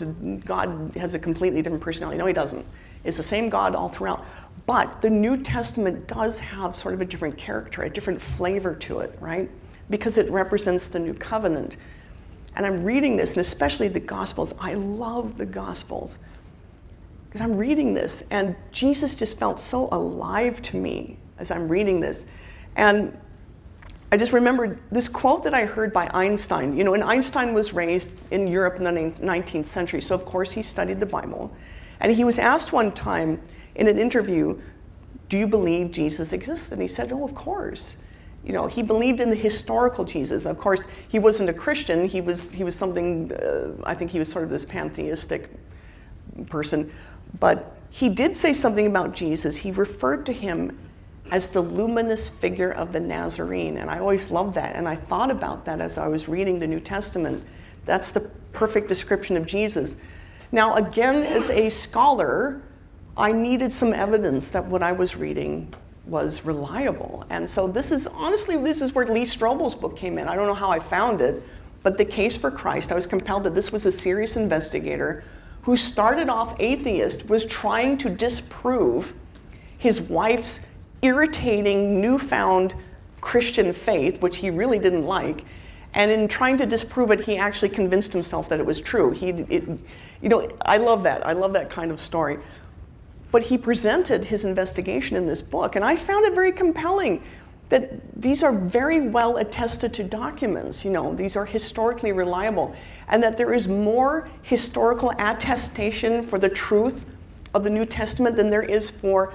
God has a completely different personality. No, he doesn't. It's the same God all throughout. But the New Testament does have sort of a different character, a different flavor to it, right? Because it represents the new covenant. And I'm reading this, and especially the Gospels. I love the Gospels. Because I'm reading this, and Jesus just felt so alive to me as I'm reading this. And I just remembered this quote that I heard by Einstein. You know, and Einstein was raised in Europe in the 19th century, so of course he studied the Bible. And he was asked one time in an interview, do you believe Jesus exists? And he said, oh, of course. You know, he believed in the historical Jesus. Of course, he wasn't a Christian. He was something, I think he was sort of this pantheistic person. But he did say something about Jesus. He referred to him as the luminous figure of the Nazarene. And I always loved that. And I thought about that as I was reading the New Testament. That's the perfect description of Jesus. Now, again, as a scholar, I needed some evidence that what I was reading was reliable. And so this is where Lee Strobel's book came in. I don't know how I found it, but The Case for Christ, I was compelled that this was a serious investigator who started off atheist, was trying to disprove his wife's irritating newfound Christian faith, which he really didn't like. And in trying to disprove it, he actually convinced himself that it was true. I love that. I love that kind of story. But he presented his investigation in this book, and I found it very compelling that these are very well attested to documents. You know, these are historically reliable, and that there is more historical attestation for the truth of the New Testament than there is for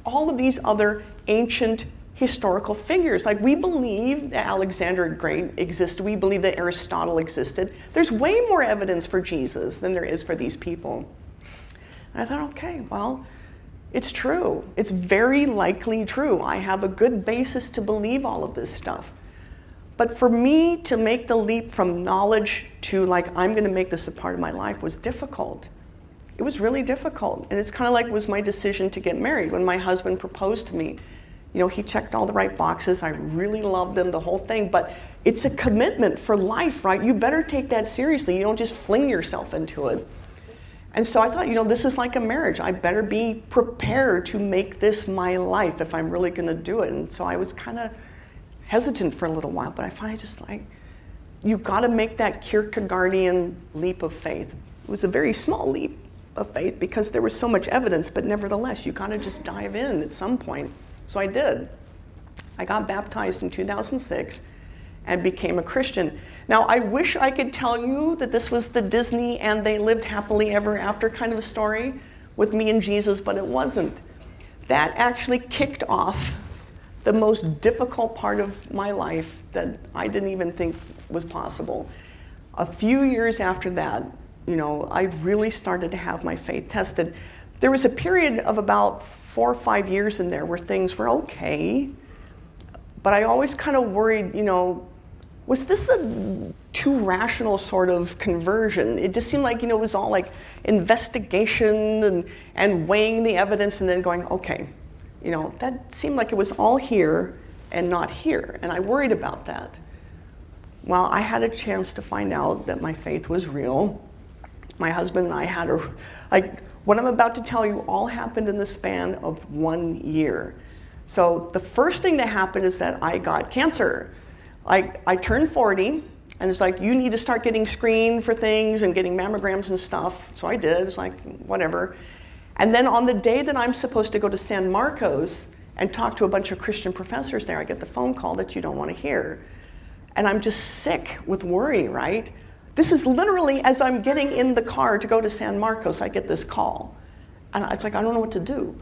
all of these other ancient historical figures. Like, we believe that Alexander the Great existed. We believe that Aristotle existed. There's way more evidence for Jesus than there is for these people. And I thought, okay, well, it's true. It's very likely true. I have a good basis to believe all of this stuff. But for me to make the leap from knowledge to, like, I'm going to make this a part of my life was difficult. It was really difficult. And it's kind of like it was my decision to get married. When my husband proposed to me, you know, he checked all the right boxes. I really loved him, the whole thing. But it's a commitment for life, right? You better take that seriously. You don't just fling yourself into it. And so I thought, you know, this is like a marriage. I better be prepared to make this my life if I'm really going to do it. And so I was kind of hesitant for a little while, but I finally just like, you've got to make that Kierkegaardian leap of faith. It was a very small leap of faith because there was so much evidence, but nevertheless, you got to just dive in at some point. So I did. I got baptized in 2006 and became a Christian. Now, I wish I could tell you that this was the Disney and they lived happily ever after kind of a story with me and Jesus, but it wasn't. That actually kicked off the most difficult part of my life that I didn't even think was possible. A few years after that, you know, I really started to have my faith tested. There was a period of about 4 or 5 years in there where things were okay, but I always kind of worried, you know, was this a too rational sort of conversion? It just seemed like, you know, it was all like investigation and weighing the evidence and then going, okay, you know, that seemed like it was all here and not here. And I worried about that. Well, I had a chance to find out that my faith was real. My husband and I had what I'm about to tell you all happened in the span of 1 year. So the first thing that happened is that I got cancer. I turned 40, and it's like, you need to start getting screened for things and getting mammograms and stuff. So I did. It's like, whatever. And then on the day that I'm supposed to go to San Marcos and talk to a bunch of Christian professors there, I get the phone call that you don't want to hear. And I'm just sick with worry, right? This is literally as I'm getting in the car to go to San Marcos, I get this call. And it's like, I don't know what to do.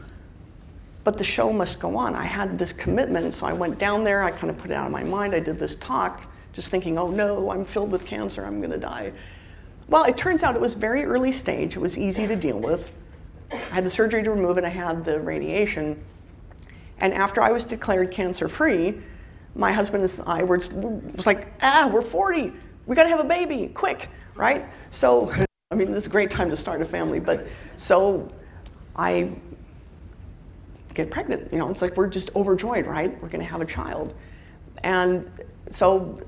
But the show must go on. I had this commitment, so I went down there, I kind of put it out of my mind. I did this talk, just thinking, oh no, I'm filled with cancer, I'm gonna die. Well, it turns out it was very early stage. It was easy to deal with. I had the surgery to remove it, I had the radiation. And after I was declared cancer-free, my husband and I was like, we're 40, we gotta have a baby, quick, right? So, I mean, this is a great time to start a family, but so I get pregnant. You know, it's like we're just overjoyed, right? We're gonna have a child. And so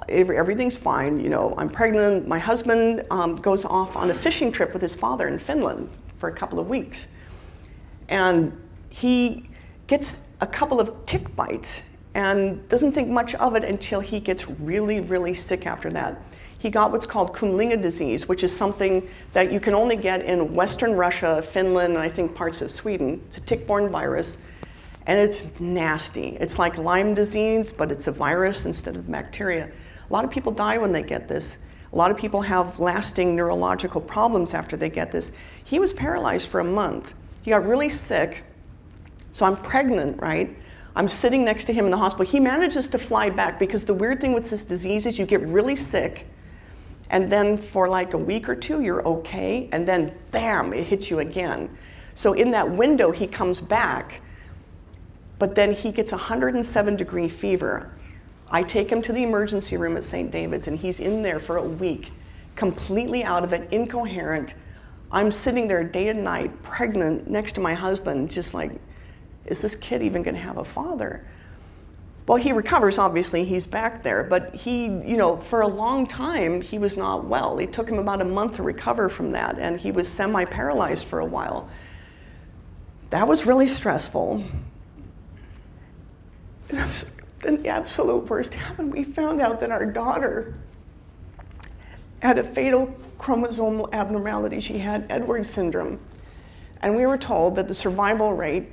everything's fine, you know, I'm pregnant. My husband goes off on a fishing trip with his father in Finland for a couple of weeks. And he gets a couple of tick bites and doesn't think much of it until he gets really, really sick after that. he got what's called Kumlinga disease, which is something that you can only get in Western Russia, Finland, and I think parts of Sweden. It's a tick-borne virus, and it's nasty. It's like Lyme disease, but it's a virus instead of bacteria. A lot of people die when they get this. A lot of people have lasting neurological problems after they get this. He was paralyzed for a month. He got really sick, so I'm pregnant, right? I'm sitting next to him in the hospital. He manages to fly back because the weird thing with this disease is you get really sick, and then for like a week or two, you're okay, and then bam, it hits you again. So in that window, he comes back, but then he gets 107-degree fever. I take him to the emergency room at St. David's, and he's in there for a week, completely out of it, incoherent. I'm sitting there day and night, pregnant, next to my husband, just like, is this kid even gonna have a father? Well, he recovers, obviously, he's back there, but he, for a long time, he was not well. It took him about a month to recover from that, and he was semi-paralyzed for a while. That was really stressful. And the absolute worst happened. We found out that our daughter had a fatal chromosomal abnormality. She had Edwards syndrome. And we were told that the survival rate,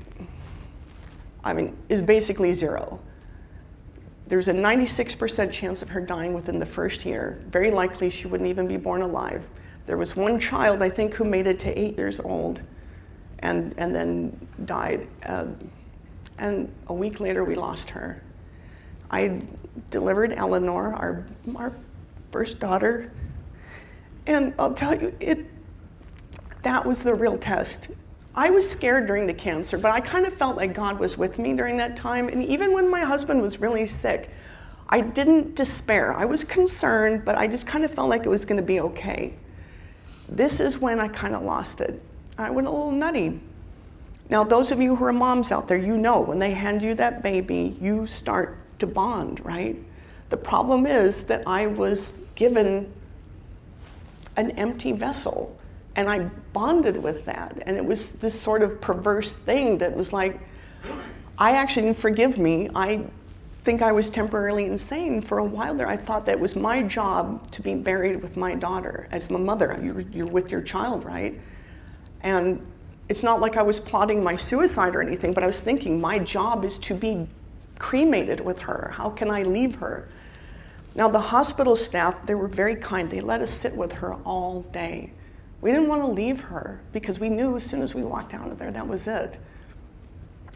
is basically zero. There's a 96% chance of her dying within the first year. Very likely she wouldn't even be born alive. There was one child, I think, who made it to 8 years old and then died. And a week later, we lost her. I delivered Eleanor, our first daughter, and I'll tell you, that was the real test. I was scared during the cancer, but I kind of felt like God was with me during that time. And even when my husband was really sick, I didn't despair. I was concerned, but I just kind of felt like it was going to be okay. This is when I kind of lost it. I went a little nutty. Now, those of you who are moms out there, you know when they hand you that baby, you start to bond, right? The problem is that I was given an empty vessel. And I bonded with that. And it was this sort of perverse thing that was like, I actually didn't forgive me. I think I was temporarily insane for a while there. I thought that it was my job to be buried with my daughter as my mother. You're with your child, right? And it's not like I was plotting my suicide or anything, but I was thinking my job is to be cremated with her. How can I leave her? Now the hospital staff, they were very kind. They let us sit with her all day. We didn't want to leave her because we knew as soon as we walked out of there, that was it.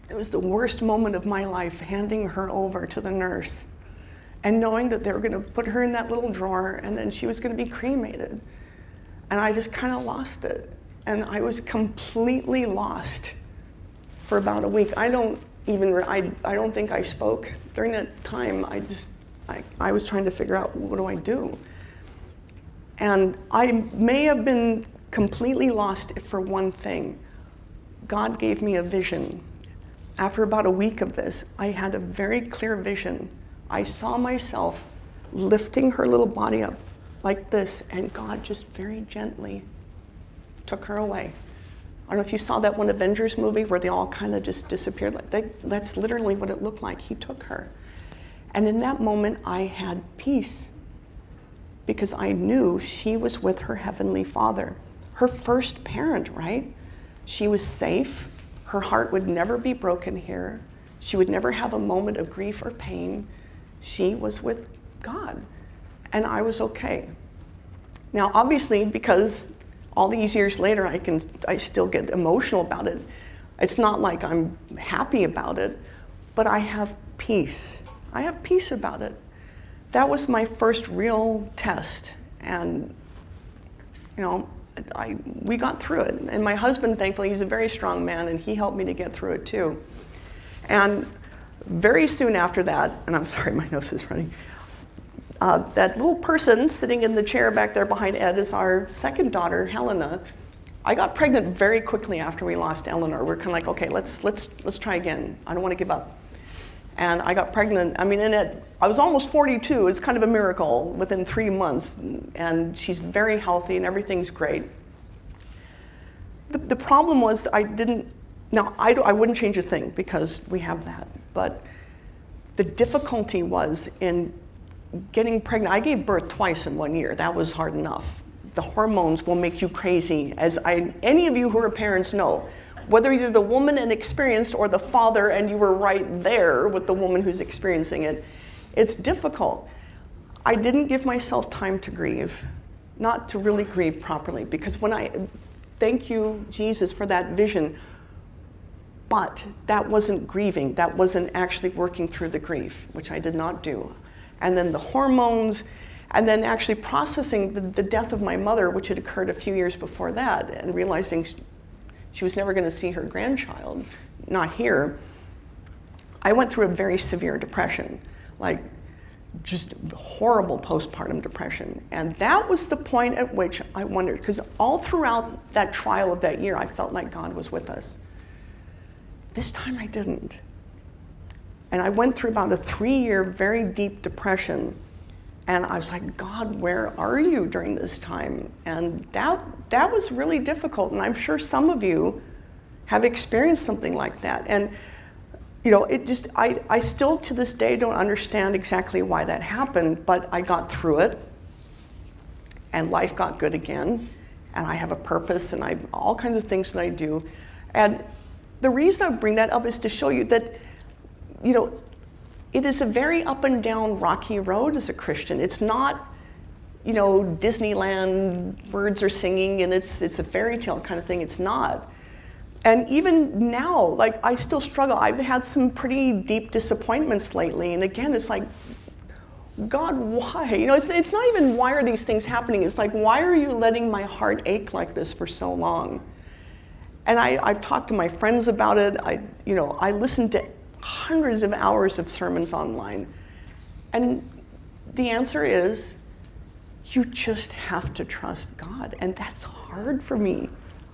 It was the worst moment of my life, handing her over to the nurse and knowing that they were going to put her in that little drawer and then she was going to be cremated. And I just kind of lost it. And I was completely lost for about a week. I don't think I spoke during that time. I was trying to figure out, what do I do? And I may have been completely lost for one thing. God gave me a vision. After about a week of this, I had a very clear vision. I saw myself lifting her little body up like this, and God just very gently took her away. I don't know if you saw that one Avengers movie where they all kind of just disappeared. That's literally what it looked like. He took her. And in that moment, I had peace because I knew she was with her Heavenly Father, her first parent, right? She was safe. Her heart would never be broken here. She would never have a moment of grief or pain. She was with God, and I was okay. Now, obviously, because all these years later, I still get emotional about it. It's not like I'm happy about it, but I have peace. I have peace about it. That was my first real test, and we got through it. And my husband, thankfully, he's a very strong man, and he helped me to get through it too. And very soon after that, and I'm sorry, my nose is running, that little person sitting in the chair back there behind Ed is our second daughter, Helena. I got pregnant very quickly after we lost Eleanor. We're kind of like, okay, let's try again. I don't want to give up. And I got pregnant. I was almost 42. It's kind of a miracle within 3 months. And she's very healthy and everything's great. The problem was I wouldn't change a thing because we have that. But the difficulty was in getting pregnant, I gave birth twice in 1 year. That was hard enough. The hormones will make you crazy, any of you who are parents know. Whether you're the woman and experienced or the father and you were right there with the woman who's experiencing it, it's difficult. I didn't give myself time to grieve, not to really grieve properly, because thank you, Jesus, for that vision, but that wasn't grieving. That wasn't actually working through the grief, which I did not do. And then the hormones, and then actually processing the death of my mother, which had occurred a few years before that, and realizing she was never going to see her grandchild, not here. I went through a very severe depression, like just horrible postpartum depression. And that was the point at which I wondered, because all throughout that trial of that year, I felt like God was with us. This time I didn't. And I went through about a 3-year, very deep depression. And I was like, God, where are you during this time? And that was really difficult. And I'm sure some of you have experienced something like that. And I still to this day don't understand exactly why that happened, but I got through it. And life got good again. And I have a purpose and all kinds of things that I do. And the reason I bring that up is to show you that, it is a very up and down rocky road as a Christian. It's not, Disneyland, birds are singing and it's a fairy tale kind of thing. It's not. And even now, I still struggle. I've had some pretty deep disappointments lately. And again, it's like, God, why? It's not even why are these things happening? It's like, why are you letting my heart ache like this for so long? And I've talked to my friends about it. I listened to hundreds of hours of sermons online. And the answer is, you just have to trust God. And that's hard for me.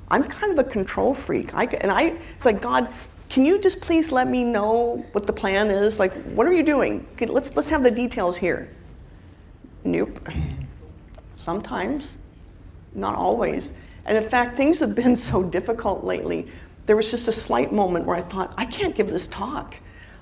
I'm kind of a control freak. It's like, God, can you just please let me know what the plan is? Like, what are you doing? Okay, let's have the details here. Nope. Sometimes, not always. And in fact, things have been so difficult lately. There was just a slight moment where I thought, I can't give this talk.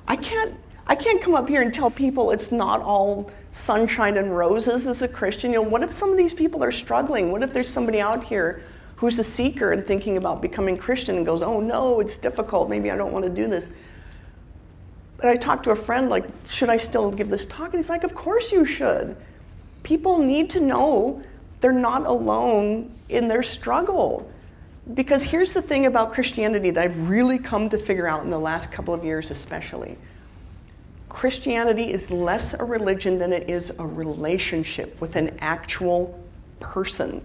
I can't come up here and tell people it's not all sunshine and roses as a Christian. What if some of these people are struggling? What if there's somebody out here who's a seeker and thinking about becoming Christian and goes, oh no, it's difficult, maybe I don't want to do this. But I talked to a friend, like, should I still give this talk? And he's like, of course you should. People need to know they're not alone in their struggle. Because here's the thing about Christianity that I've really come to figure out in the last couple of years especially. Christianity is less a religion than it is a relationship with an actual person.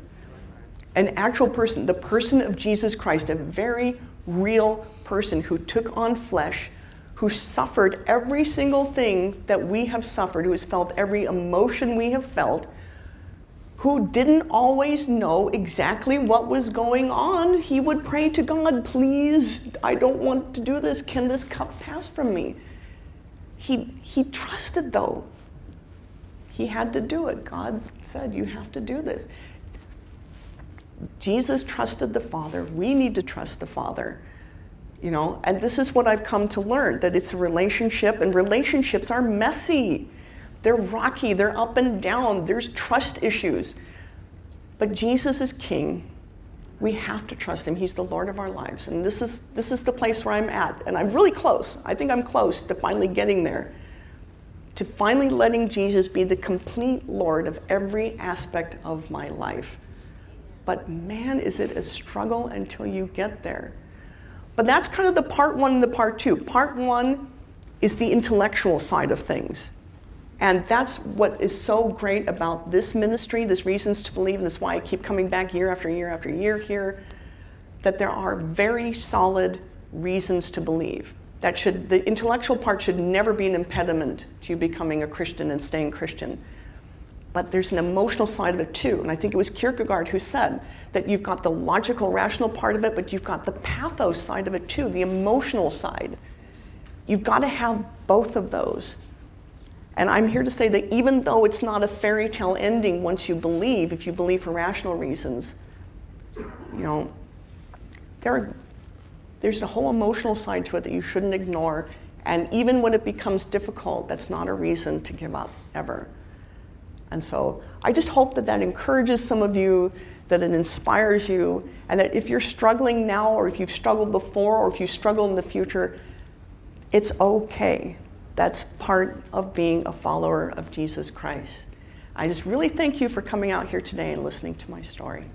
An actual person, the person of Jesus Christ, a very real person who took on flesh, who suffered every single thing that we have suffered, who has felt every emotion we have felt, who didn't always know exactly what was going on. He would pray to God, please, I don't want to do this. Can this cup pass from me? He trusted, though. He had to do it. God said, you have to do this. Jesus trusted the Father. We need to trust the Father. And this is what I've come to learn, that it's a relationship, and relationships are messy. They're rocky, they're up and down, there's trust issues. But Jesus is King. We have to trust him. He's the Lord of our lives. And this is the place where I'm at. And I'm really close. I think I'm close to finally getting there. To finally letting Jesus be the complete Lord of every aspect of my life. But man, is it a struggle until you get there. But that's kind of the part one and the part two. Part one is the intellectual side of things. And that's what is so great about this ministry, this Reasons to Believe, and that's why I keep coming back year after year after year here, that there are very solid reasons to believe. The intellectual part should never be an impediment to you becoming a Christian and staying Christian. But there's an emotional side of it too. And I think it was Kierkegaard who said that you've got the logical, rational part of it, but you've got the pathos side of it too, the emotional side. You've got to have both of those. And I'm here to say that even though it's not a fairy tale ending once you believe, if you believe for rational reasons, there's a whole emotional side to it that you shouldn't ignore. And even when it becomes difficult, that's not a reason to give up, ever. And so I just hope that that encourages some of you, that it inspires you, and that if you're struggling now, or if you've struggled before, or if you struggle in the future, it's okay. That's part of being a follower of Jesus Christ. I just really thank you for coming out here today and listening to my story.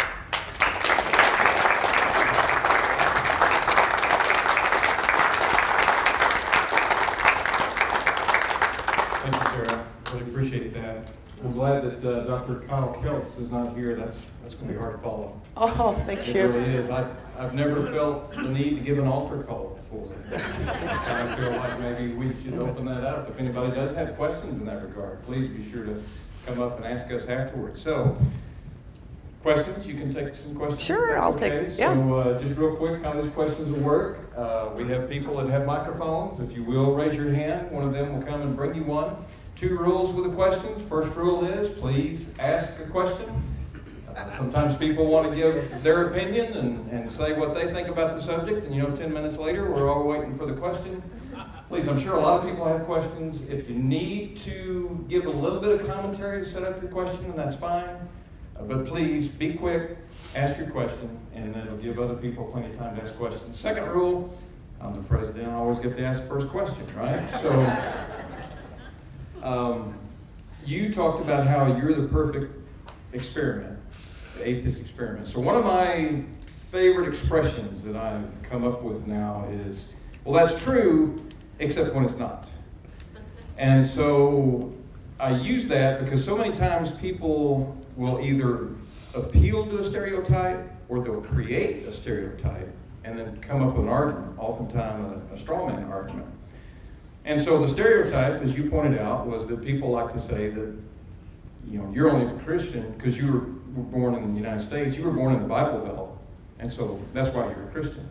Thank you, Sarah. Really appreciate that. We're glad that Dr. Kyle Kelps is not here. That's going to be hard to follow. Oh, thank you. It really is. I've never felt the need to give an altar call before. I feel like maybe we should open that up. If anybody does have questions in that regard, please be sure to come up and ask us afterwards. So, questions? You can take some questions. Sure, I'll take it. Yeah. So, just real quick, how these questions will work. We have people that have microphones. If you will, raise your hand. One of them will come and bring you one. 2 rules with the questions. First rule is, please ask a question. Sometimes people want to give their opinion and say what they think about the subject, and 10 minutes later, we're all waiting for the question. Please, I'm sure a lot of people have questions. If you need to give a little bit of commentary to set up your question, then that's fine. But please, be quick, ask your question, and it'll give other people plenty of time to ask questions. Second rule, I'm the president, I always get to ask the first question, right? So, you talked about how you're the perfect experiment, the atheist experiment. So one of my favorite expressions that I've come up with now is, well, that's true, except when it's not. And so I use that because so many times people will either appeal to a stereotype or they'll create a stereotype and then come up with an argument, oftentimes a straw man argument. And so the stereotype, as you pointed out, was that people like to say that, you're only a Christian because you were born in the United States, you were born in the Bible Belt, and so that's why you're a Christian.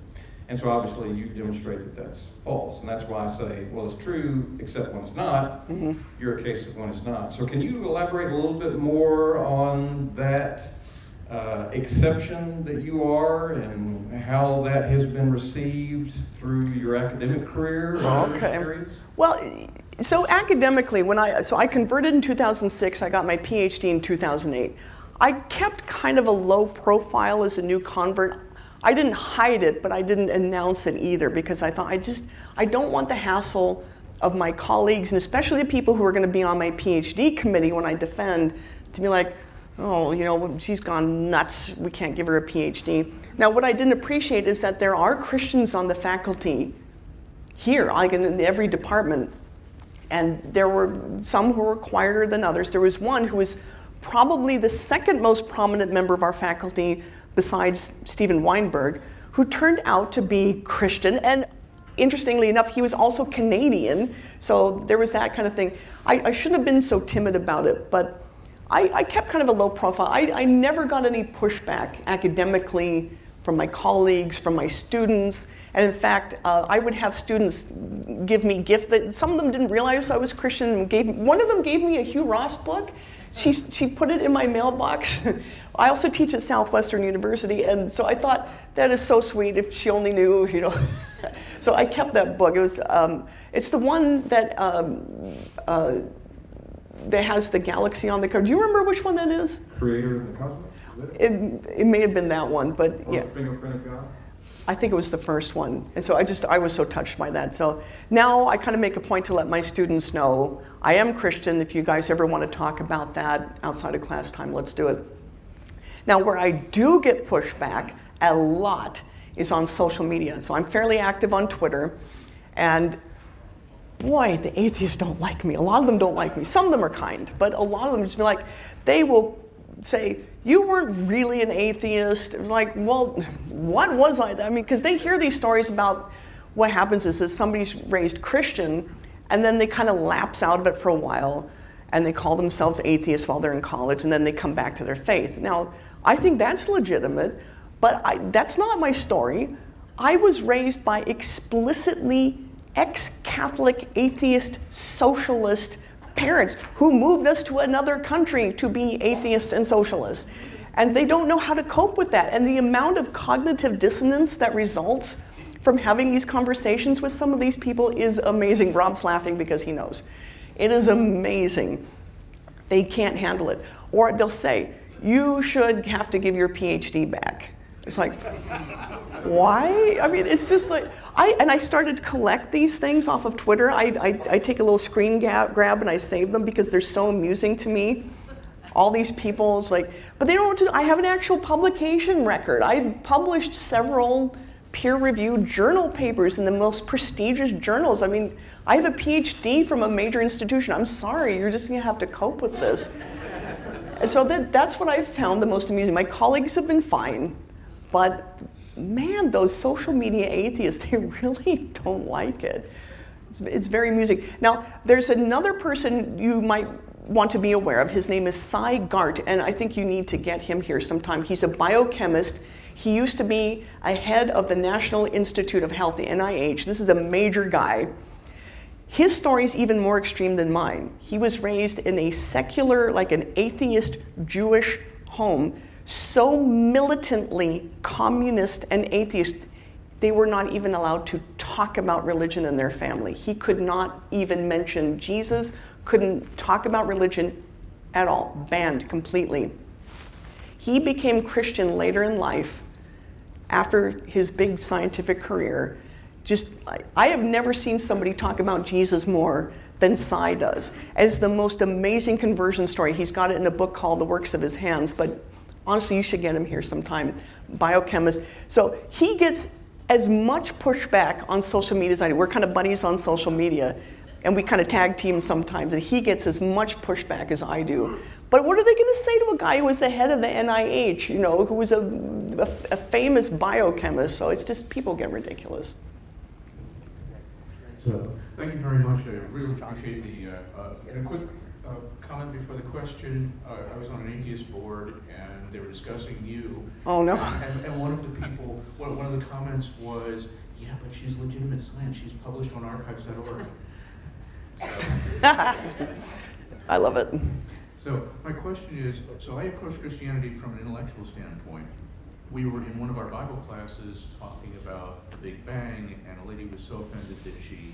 And so obviously you demonstrate that that's false, and that's why I say, well, it's true, except when it's not. Mm-hmm. You're a case of when it's not. So can you elaborate a little bit more on that exception that you are and how that has been received through your academic career? Okay. Well, so academically, I converted in 2006, I got my PhD in 2008. I kept kind of a low profile as a new convert. I didn't hide it, but I didn't announce it either because I thought I don't want the hassle of my colleagues, and especially the people who are going to be on my PhD committee when I defend, to be like, oh, she's gone nuts, we can't give her a PhD. Now, what I didn't appreciate is that there are Christians on the faculty here, like in every department, and there were some who were quieter than others. There was one who was probably the second most prominent member of our faculty besides Stephen Weinberg, who turned out to be Christian, and interestingly enough, he was also Canadian, so there was that kind of thing. I shouldn't have been so timid about it, but I kept kind of a low profile. I never got any pushback academically from my colleagues, from my students, and in fact, I would have students give me gifts that some of them didn't realize I was Christian. One of them gave me a Hugh Ross book. She put it in my mailbox. I also teach at Southwestern University, and so I thought, that is so sweet if she only knew, So I kept that book. It was, it's the one that has the galaxy on the cover. Do you remember which one that is? Creator of the Cosmos? It may have been that one, but yeah. Fingerprint of God? I think it was the first one. And so I was so touched by that. So now I kind of make a point to let my students know I am Christian. If you guys ever want to talk about that outside of class time, let's do it. Now, where I do get pushback a lot is on social media. So I'm fairly active on Twitter. And boy, the atheists don't like me. A lot of them don't like me. Some of them are kind, but a lot of them just be like, they will say, you weren't really an atheist. It was like, well, what was I? I mean, because they hear these stories about what happens is that somebody's raised Christian, and then they kind of lapse out of it for a while, and they call themselves atheists while they're in college, and then they come back to their faith. Now, I think that's legitimate, but that's not my story. I was raised by explicitly ex-Catholic, atheist, socialist parents who moved us to another country to be atheists and socialists. And they don't know how to cope with that. And the amount of cognitive dissonance that results from having these conversations with some of these people is amazing. Rob's laughing because he knows. It is amazing. They can't handle it. Or they'll say, you should have to give your PhD back. It's like, why? I mean, it's just like, I started to collect these things off of Twitter. I take a little screen grab and I save them because they're so amusing to me. All these people, it's like, but they don't know what to do. I have an actual publication record. I've published several peer-reviewed journal papers in the most prestigious journals. I mean, I have a PhD from a major institution. I'm sorry, you're just gonna have to cope with this. And so that's what I've found the most amusing. My colleagues have been fine, but man, those social media atheists, they really don't like it. It's very amusing. Now, there's another person you might want to be aware of. His name is Cy Gart, and I think you need to get him here sometime. He's a biochemist. He used to be a head of the National Institute of Health, the NIH. This is a major guy. His story is even more extreme than mine. He was raised in a secular, like an atheist Jewish home, so militantly communist and atheist, they were not even allowed to talk about religion in their family. He could not even mention Jesus, couldn't talk about religion at all, banned completely. He became Christian later in life after his big scientific career. Just, I have never seen somebody talk about Jesus more than Cy does. And it's the most amazing conversion story. He's got it in a book called The Works of His Hands, but honestly, you should get him here sometime, biochemist. So he gets as much pushback on social media as I do. We're kind of buddies on social media, and we kind of tag team sometimes, and he gets as much pushback as I do. But what are they going to say to a guy who was the head of the NIH, you know, who was a famous biochemist? So it's just, people get ridiculous. So, thank you very much. I really appreciate the, and a quick comment before the question. I was on an atheist board and they were discussing you. Oh no. And one of the people, one of the comments was, yeah, but she's legitimate science. She's published on archives.org. So, I love it. So my question is, so I approach Christianity from an intellectual standpoint. We were in one of our Bible classes talking about the Big Bang, and a lady was so offended that she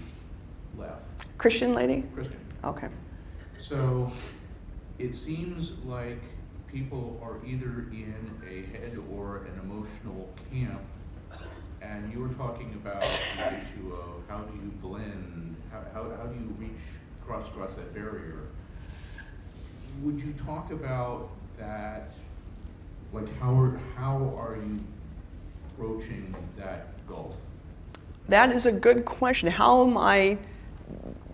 left. Christian lady? Christian. Okay. So it seems like people are either in a head or an emotional camp, and you were talking about the issue of how do you blend, how do you cross that barrier. Would you talk about that? Like, how are you broaching that gulf? That is a good question. How am I,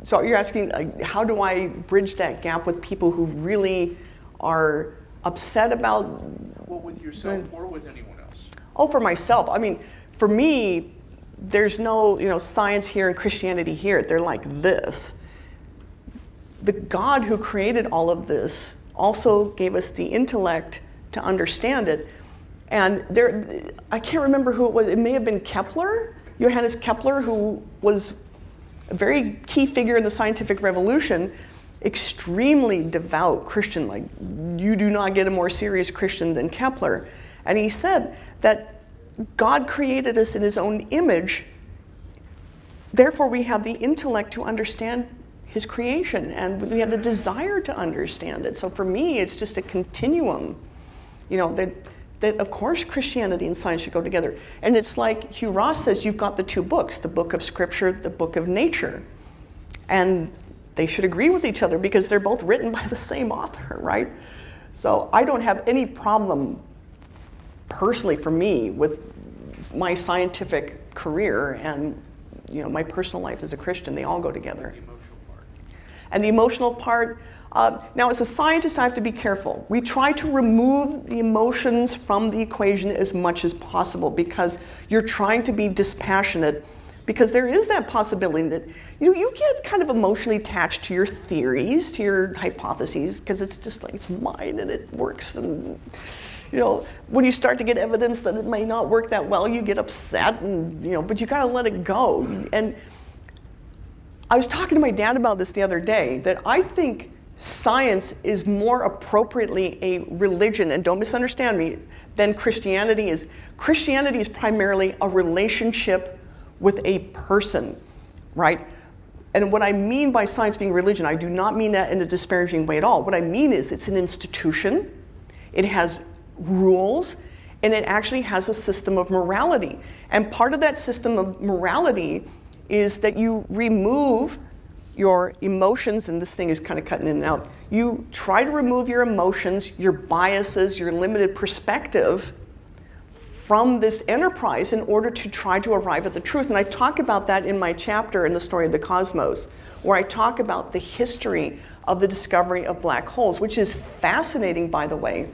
so you're asking, like, how do I bridge that gap with people who really are upset about? Well, with yourself or with anyone else? Oh, for myself. I mean, for me, there's no, science here and Christianity here. They're like this. The God who created all of this also gave us the intellect to understand it. And I can't remember who it was. It may have been Kepler, Johannes Kepler, who was a very key figure in the scientific revolution, extremely devout Christian. Like, you do not get a more serious Christian than Kepler. And he said that God created us in his own image, therefore we have the intellect to understand his creation, and we have the desire to understand it. So for me, it's just a continuum, that of course Christianity and science should go together. And it's like Hugh Ross says, you've got the two books, the book of scripture, the book of nature. And they should agree with each other because they're both written by the same author, right? So I don't have any problem personally for me with my scientific career and my personal life as a Christian. They all go together. And the emotional part, now as a scientist, I have to be careful. We try to remove the emotions from the equation as much as possible because you're trying to be dispassionate, because there is that possibility that you get kind of emotionally attached to your theories, to your hypotheses, because it's just like, it's mine and it works. And when you start to get evidence that it may not work that well, you get upset, and but you gotta let it go. And I was talking to my dad about this the other day, that I think science is more appropriately a religion, and don't misunderstand me, than Christianity is. Christianity is primarily a relationship with a person, right? And what I mean by science being religion, I do not mean that in a disparaging way at all. What I mean is it's an institution, it has rules, and it actually has a system of morality. And part of that system of morality is that you remove your emotions, and this thing is kind of cutting in and out. You try to remove your emotions, your biases, your limited perspective from this enterprise in order to try to arrive at the truth. And I talk about that in my chapter in the story of the cosmos, where I talk about the history of the discovery of black holes, which is fascinating, by the way,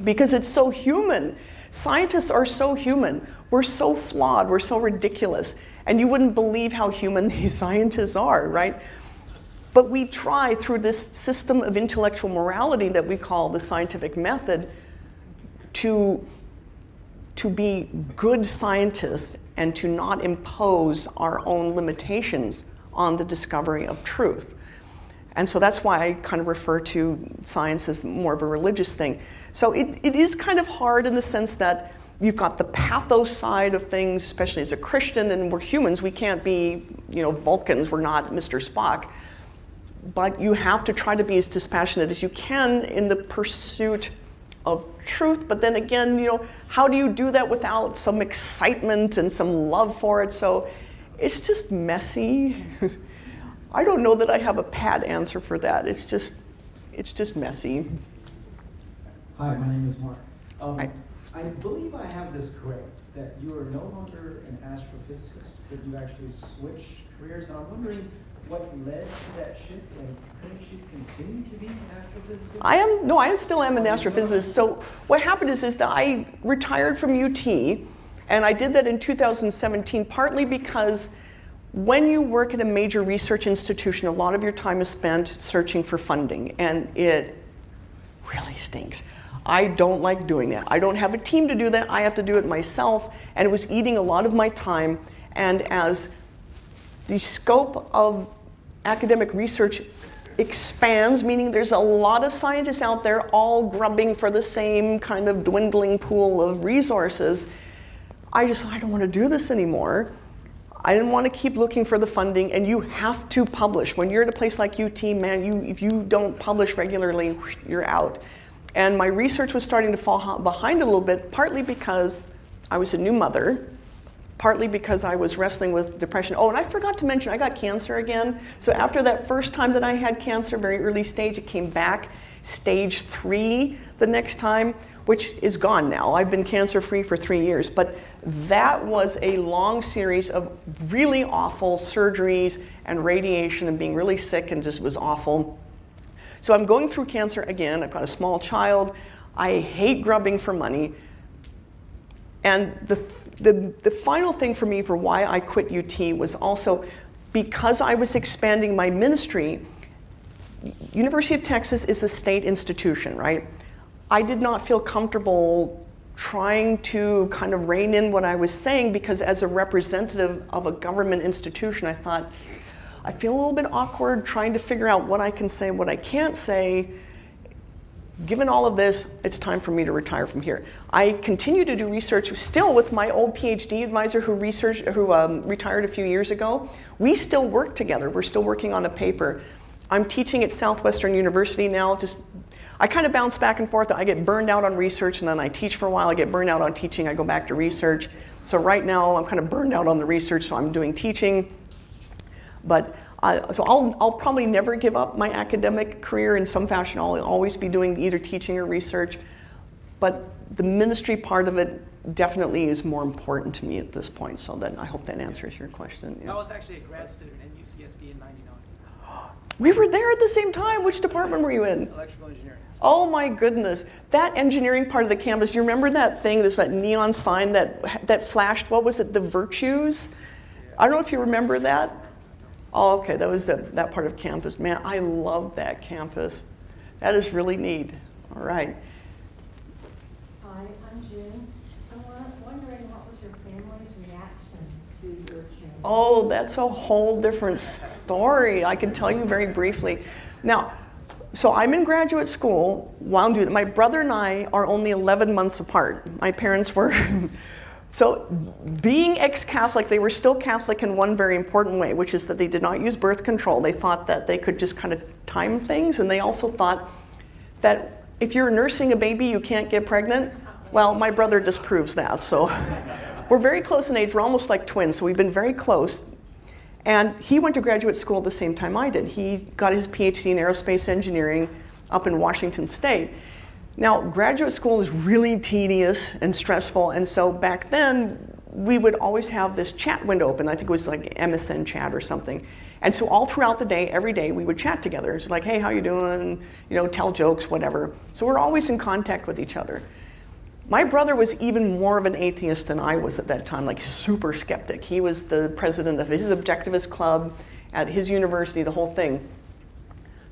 because it's so human. Scientists are so human. We're so flawed, we're so ridiculous. And you wouldn't believe how human these scientists are, right? But we try through this system of intellectual morality that we call the scientific method to be good scientists and to not impose our own limitations on the discovery of truth. And so that's why I kind of refer to science as more of a religious thing. So it is kind of hard in the sense that you've got the pathos side of things, especially as a Christian, and we're humans, we can't be, Vulcans, we're not Mr. Spock. But you have to try to be as dispassionate as you can in the pursuit of truth. But then again, how do you do that without some excitement and some love for it? So it's just messy. I don't know that I have a pat answer for that. It's just messy. Hi, my name is Mark. Hi. I believe I have this correct, that you are no longer an astrophysicist, but you actually switched careers. And I'm wondering what led to that shift, and couldn't you continue to be an astrophysicist? I still am an astrophysicist. So what happened is that I retired from UT, and I did that in 2017, partly because when you work at a major research institution, a lot of your time is spent searching for funding, and it really stinks. I don't like doing that. I don't have a team to do that. I have to do it myself, and it was eating a lot of my time. And as the scope of academic research expands, meaning there's a lot of scientists out there all grubbing for the same kind of dwindling pool of resources, I don't want to do this anymore. I didn't want to keep looking for the funding, and you have to publish. When you're at a place like UT, man, if you don't publish regularly, you're out. And my research was starting to fall behind a little bit, partly because I was a new mother, partly because I was wrestling with depression. Oh, and I forgot to mention, I got cancer again. So after that first time that I had cancer, very early stage, it came back, stage 3 the next time, which is gone now. I've been cancer-free for 3 years. But that was a long series of really awful surgeries and radiation and being really sick, and just was awful. So I'm going through cancer again. I've got a small child. I hate grubbing for money. And the final thing for me for why I quit UT was also because I was expanding my ministry. University of Texas is a state institution, right? I did not feel comfortable trying to kind of rein in what I was saying, because as a representative of a government institution, I thought, I feel a little bit awkward trying to figure out what I can say and what I can't say. Given all of this, it's time for me to retire from here. I continue to do research still with my old PhD advisor who retired a few years ago. We still work together. We're still working on a paper. I'm teaching at Southwestern University now. I kind of bounce back and forth. I get burned out on research, and then I teach for a while. I get burned out on teaching. I go back to research. So right now, I'm kind of burned out on the research, so I'm doing teaching. But so I'll probably never give up my academic career in some fashion. I'll always be doing either teaching or research. But the ministry part of it definitely is more important to me at this point. So I hope that answers your question. Yeah. I was actually a grad student at UCSD in '99. We were there at the same time. Which department were you in? Electrical engineering. Oh my goodness. That engineering part of the campus, you remember that thing, that neon sign that flashed, what was it, the virtues? I don't know if you remember that. Oh, okay, that was that part of campus. Man, I love that campus. That is really neat. All right. Hi, I'm June. I'm wondering what was your family's reaction to your change? Oh, that's a whole different story. I can tell you very briefly. Now, so I'm in graduate school while I'm doing it. My brother and I are only 11 months apart. My parents were So being ex-Catholic, they were still Catholic in one very important way, which is that they did not use birth control. They thought that they could just kind of time things, and they also thought that if you're nursing a baby, you can't get pregnant. Well, my brother disproves that, so we're very close in age. We're almost like twins, so we've been very close. And he went to graduate school at the same time I did. He got his PhD in aerospace engineering up in Washington State. Now, graduate school is really tedious and stressful, and so back then, we would always have this chat window open. I think it was like MSN chat or something. And so all throughout the day, every day, we would chat together. It's like, hey, how you doing? You know, tell jokes, whatever. So we're always in contact with each other. My brother was even more of an atheist than I was at that time, like super skeptic. He was the president of his objectivist club at his university, the whole thing.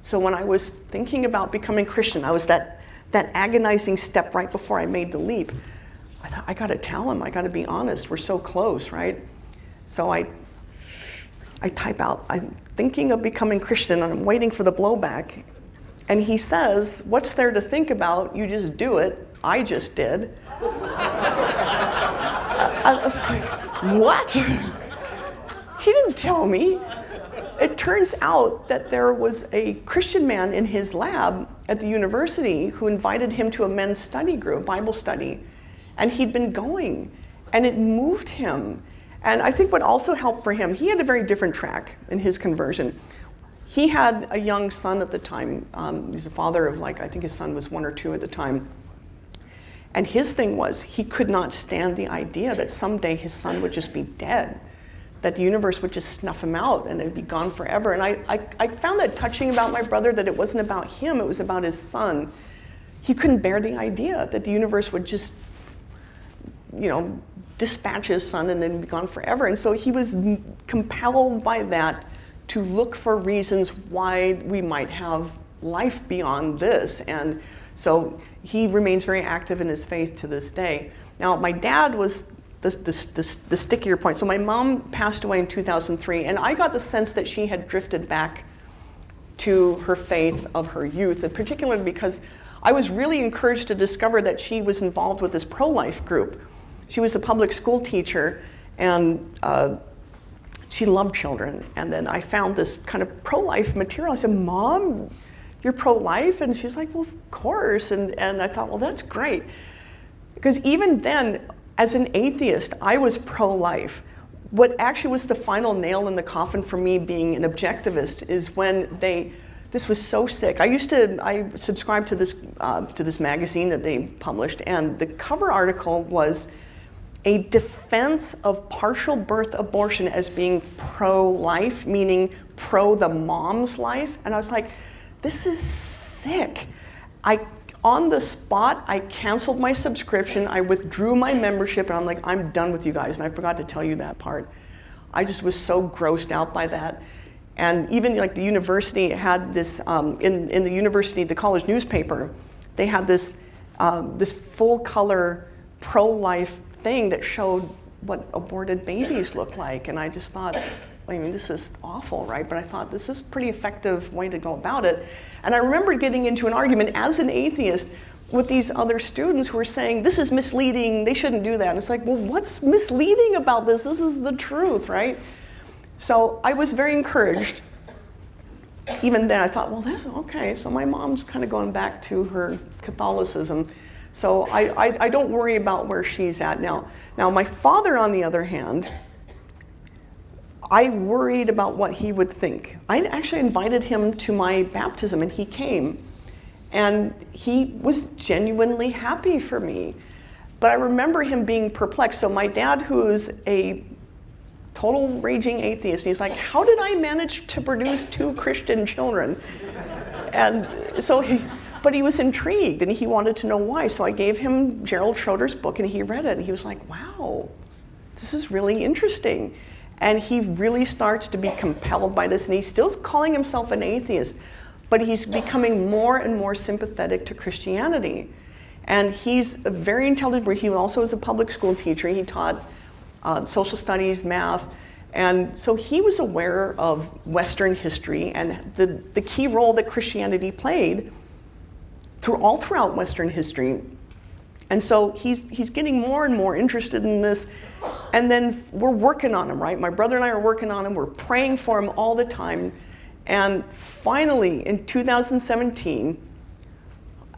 So when I was thinking about becoming Christian, I was that agonizing step right before I made the leap. I thought, I gotta tell him, I gotta be honest, we're so close, right? So I type out, I'm thinking of becoming Christian and I'm waiting for the blowback. And he says, what's there to think about? You just do it. I just did. I was like, what? He didn't tell me. It turns out that there was a Christian man in his lab at the university who invited him to a men's study group, Bible study, and he'd been going, and it moved him. And I think what also helped for him, he had a very different track in his conversion. He had a young son at the time. He's a father of, like, I think his son was 1 or 2 at the time. And his thing was, he could not stand the idea that someday his son would just be dead, that the universe would just snuff him out and they'd be gone forever. And I found that touching about my brother, that it wasn't about him, it was about his son. He couldn't bear the idea that the universe would just, you know, dispatch his son and then be gone forever. And so he was compelled by that to look for reasons why we might have life beyond this. And so he remains very active in his faith to this day. Now, my dad was the stickier point. So my mom passed away in 2003, and I got the sense that she had drifted back to her faith of her youth, and particularly because I was really encouraged to discover that she was involved with this pro-life group. She was a public school teacher, and she loved children. And then I found this kind of pro-life material. I said, Mom, you're pro-life? And she's like, well, of course. And I thought, well, that's great. Because even then, as an atheist, I was pro-life. What actually was the final nail in the coffin for me being an objectivist is when this was so sick. I subscribed to this magazine that they published, and the cover article was a defense of partial birth abortion as being pro-life, meaning pro the mom's life. And I was like, this is sick. On the spot, I canceled my subscription, I withdrew my membership, and I'm like, I'm done with you guys. And I forgot to tell you that part. I just was so grossed out by that. And even like the university had this, in the university, the college newspaper, they had this full color pro-life thing that showed what aborted babies look like. And I just thought, I mean, this is awful, right? But I thought this is a pretty effective way to go about it. And I remember getting into an argument as an atheist with these other students who were saying, this is misleading, they shouldn't do that. And it's like, well, what's misleading about this? This is the truth, right? So I was very encouraged. Even then I thought, well, that's okay. So my mom's kind of going back to her Catholicism. So I don't worry about where she's at now. Now my father, on the other hand, I worried about what he would think. I actually invited him to my baptism, and he came. And he was genuinely happy for me. But I remember him being perplexed. So my dad, who's a total raging atheist, he's like, how did I manage to produce 2 Christian children? And so but he was intrigued, and he wanted to know why. So I gave him Gerald Schroeder's book, and he read it, and he was like, wow, this is really interesting. And he really starts to be compelled by this, and he's still calling himself an atheist, but he's becoming more and more sympathetic to Christianity. And he's very intelligent. He also was a public school teacher. He taught social studies, math, and so he was aware of Western history and the key role that Christianity played all throughout Western history And so he's getting more and more interested in this. And then we're working on him, right? My brother and I are working on him. We're praying for him all the time. And finally, in 2017,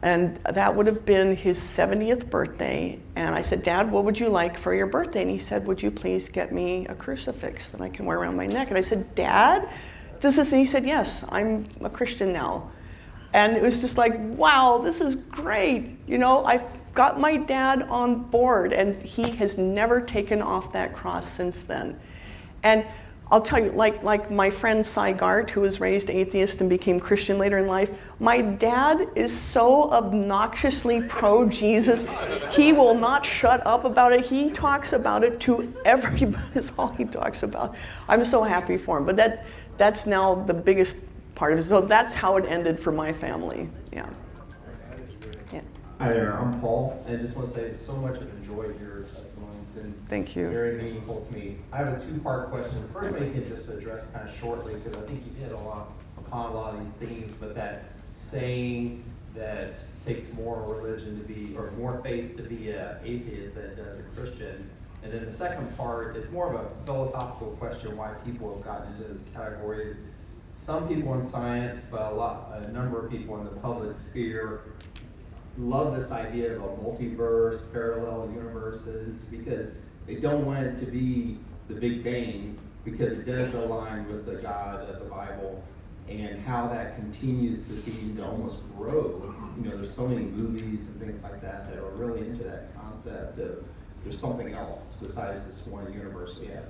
and that would have been his 70th birthday, and I said, Dad, what would you like for your birthday? And he said, would you please get me a crucifix that I can wear around my neck? And I said, Dad, does this? And he said, yes, I'm a Christian now. And it was just like, wow, this is great. You know, I got my dad on board, and he has never taken off that cross since then. And I'll tell you, like my friend Cy Gart, who was raised atheist and became Christian later in life, my dad is so obnoxiously pro-Jesus. He will not shut up about it. He talks about it to everybody. That's all he talks about. I'm so happy for him. But that's now the biggest part of it. So that's how it ended for my family. Yeah. Hi there, I'm Paul, and I just want to say so much I've enjoyed your testimony. It's been Thank you. very meaningful to me. I have a two-part question. The first one you can just address kind of shortly, because I think you hit upon a lot of these themes, but that saying that takes more religion to be, or more faith to be an atheist than it does a Christian. And then the second part is more of a philosophical question, why people have gotten into this category. Is some people in science, but a number of people in the public sphere love this idea of a multiverse, parallel universes, because they don't want it to be the Big Bang, because it does align with the God of the Bible, and how that continues to seem to almost grow. You know, there's so many movies and things like that that are really into that concept of there's something else besides this one universe we have.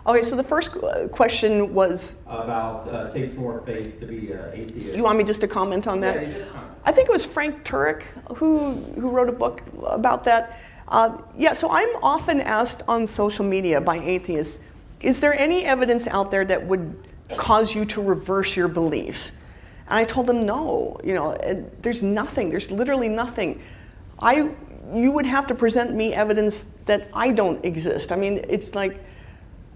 Okay, so the first question was About takes more faith to be an atheist. you want me just to comment on that? Yeah, you just comment. I think it was Frank Turek who wrote a book about that. Yeah, so I'm often asked on social media by atheists, is there any evidence out there that would cause you to reverse your beliefs? And I told them no, you know, there's nothing, there's literally nothing. You would have to present me evidence that I don't exist. I mean, it's like,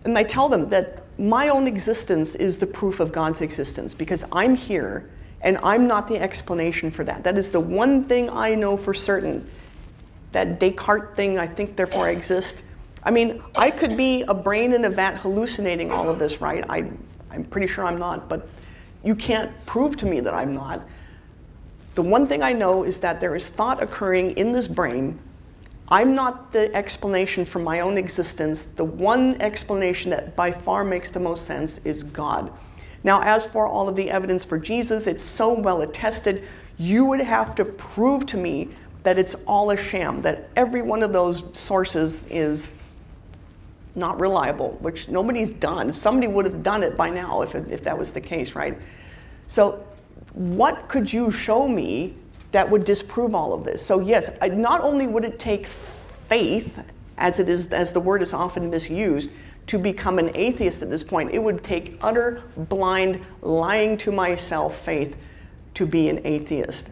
and I tell them that my own existence is the proof of God's existence, because I'm here and I'm not the explanation for that. That is the one thing I know for certain. That Descartes thing, I think, therefore I exist. I mean, I could be a brain in a vat hallucinating all of this, right? I'm pretty sure I'm not, but you can't prove to me that I'm not. The one thing I know is that there is thought occurring in this brain. I'm not the explanation for my own existence. The one explanation that by far makes the most sense is God. Now, as for all of the evidence for Jesus, it's so well attested, you would have to prove to me that it's all a sham, that every one of those sources is not reliable, which nobody's done. Somebody would have done it by now if that was the case, right? So what could you show me that would disprove all of this? So yes, not only would it take faith, as the word is often misused, to become an atheist at this point, it would take utter, blind, lying to myself faith to be an atheist.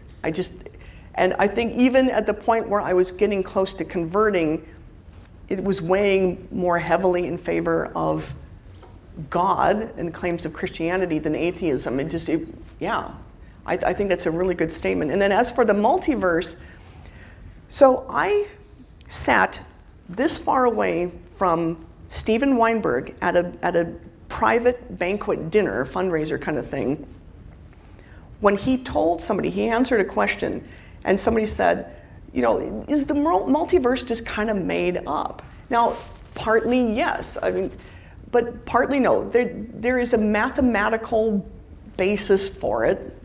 And I think even at the point where I was getting close to converting, it was weighing more heavily in favor of God and claims of Christianity than atheism. I think that's a really good statement. And then as for the multiverse, so I sat this far away from Steven Weinberg at a private banquet dinner, fundraiser kind of thing, when he told somebody, he answered a question, and somebody said, you know, is the multiverse just kind of made up? Now, partly yes, but partly no. There is a mathematical basis for it,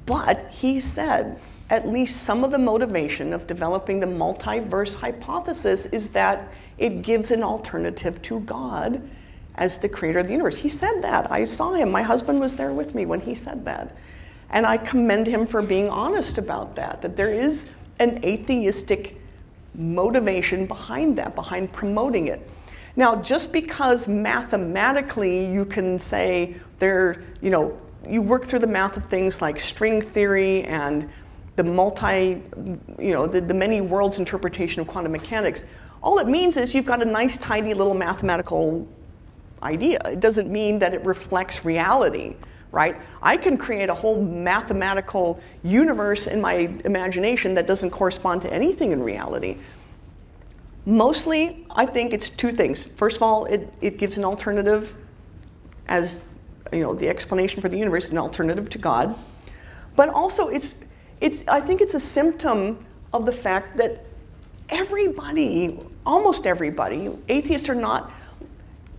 but he said at least some of the motivation of developing the multiverse hypothesis is that it gives an alternative to God as the creator of the universe. He said that. I saw him. My husband was there with me when he said that. And I commend him for being honest about that there is an atheistic motivation behind that, behind promoting it. Now, just because mathematically you can say you work through the math of things like string theory and the the many worlds interpretation of quantum mechanics, all it means is you've got a nice, tidy little mathematical idea. It doesn't mean that it reflects reality, right? I can create a whole mathematical universe in my imagination that doesn't correspond to anything in reality. Mostly, I think it's two things. First of all, it gives an alternative as, the explanation for the universe, an alternative to God. But also, I think it's a symptom of the fact that everybody, almost everybody, atheists or not,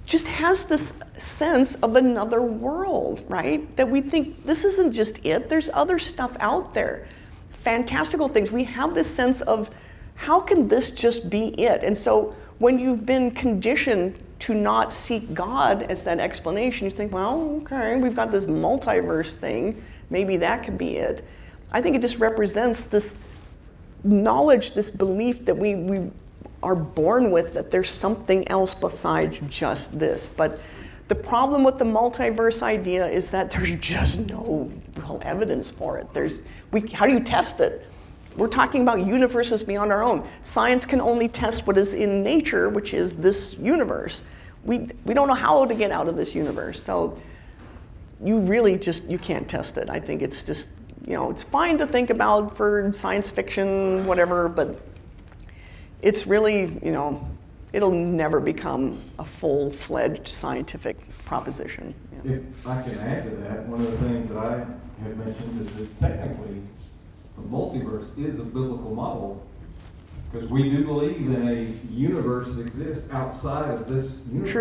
just has this sense of another world, right? That we think this isn't just it, there's other stuff out there. Fantastical things. We have this sense of, how can this just be it? And so when you've been conditioned to not seek God as that explanation, you think, well, okay, we've got this multiverse thing, maybe that could be it. I think it just represents this knowledge, this belief that we are born with, that there's something else besides just this. But the problem with the multiverse idea is that there's just no real evidence for it. How do you test it? We're talking about universes beyond our own. Science can only test what is in nature, which is this universe. We don't know how to get out of this universe. So you really you can't test it. I think it's just, it's fine to think about for science fiction, whatever, but it's really, it'll never become a full-fledged scientific proposition. If I can add to that, one of the things that I have mentioned is that technically the multiverse is a biblical model, because we do believe in a universe that exists outside of this universe.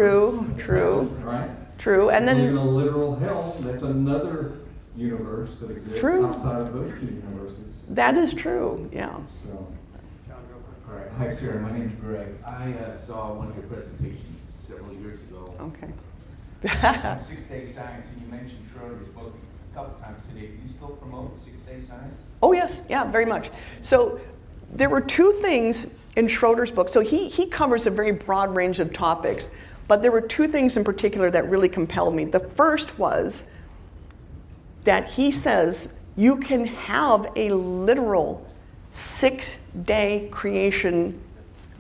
True. Right? True, and then... We believe in a literal hell, that's another universe that exists outside of those two universes. That is true, yeah. So. All right. Hi, Sarah. My name is Greg. I saw one of your presentations several years ago. Okay. On 6-Day Science, and you mentioned Schroeder's book a couple times today. Do you still promote 6-Day Science? Oh, yes. Yeah, very much. So there were two things in Schroeder's book. So he covers a very broad range of topics, but there were two things in particular that really compelled me. The first was that he says you can have a literal 6-day creation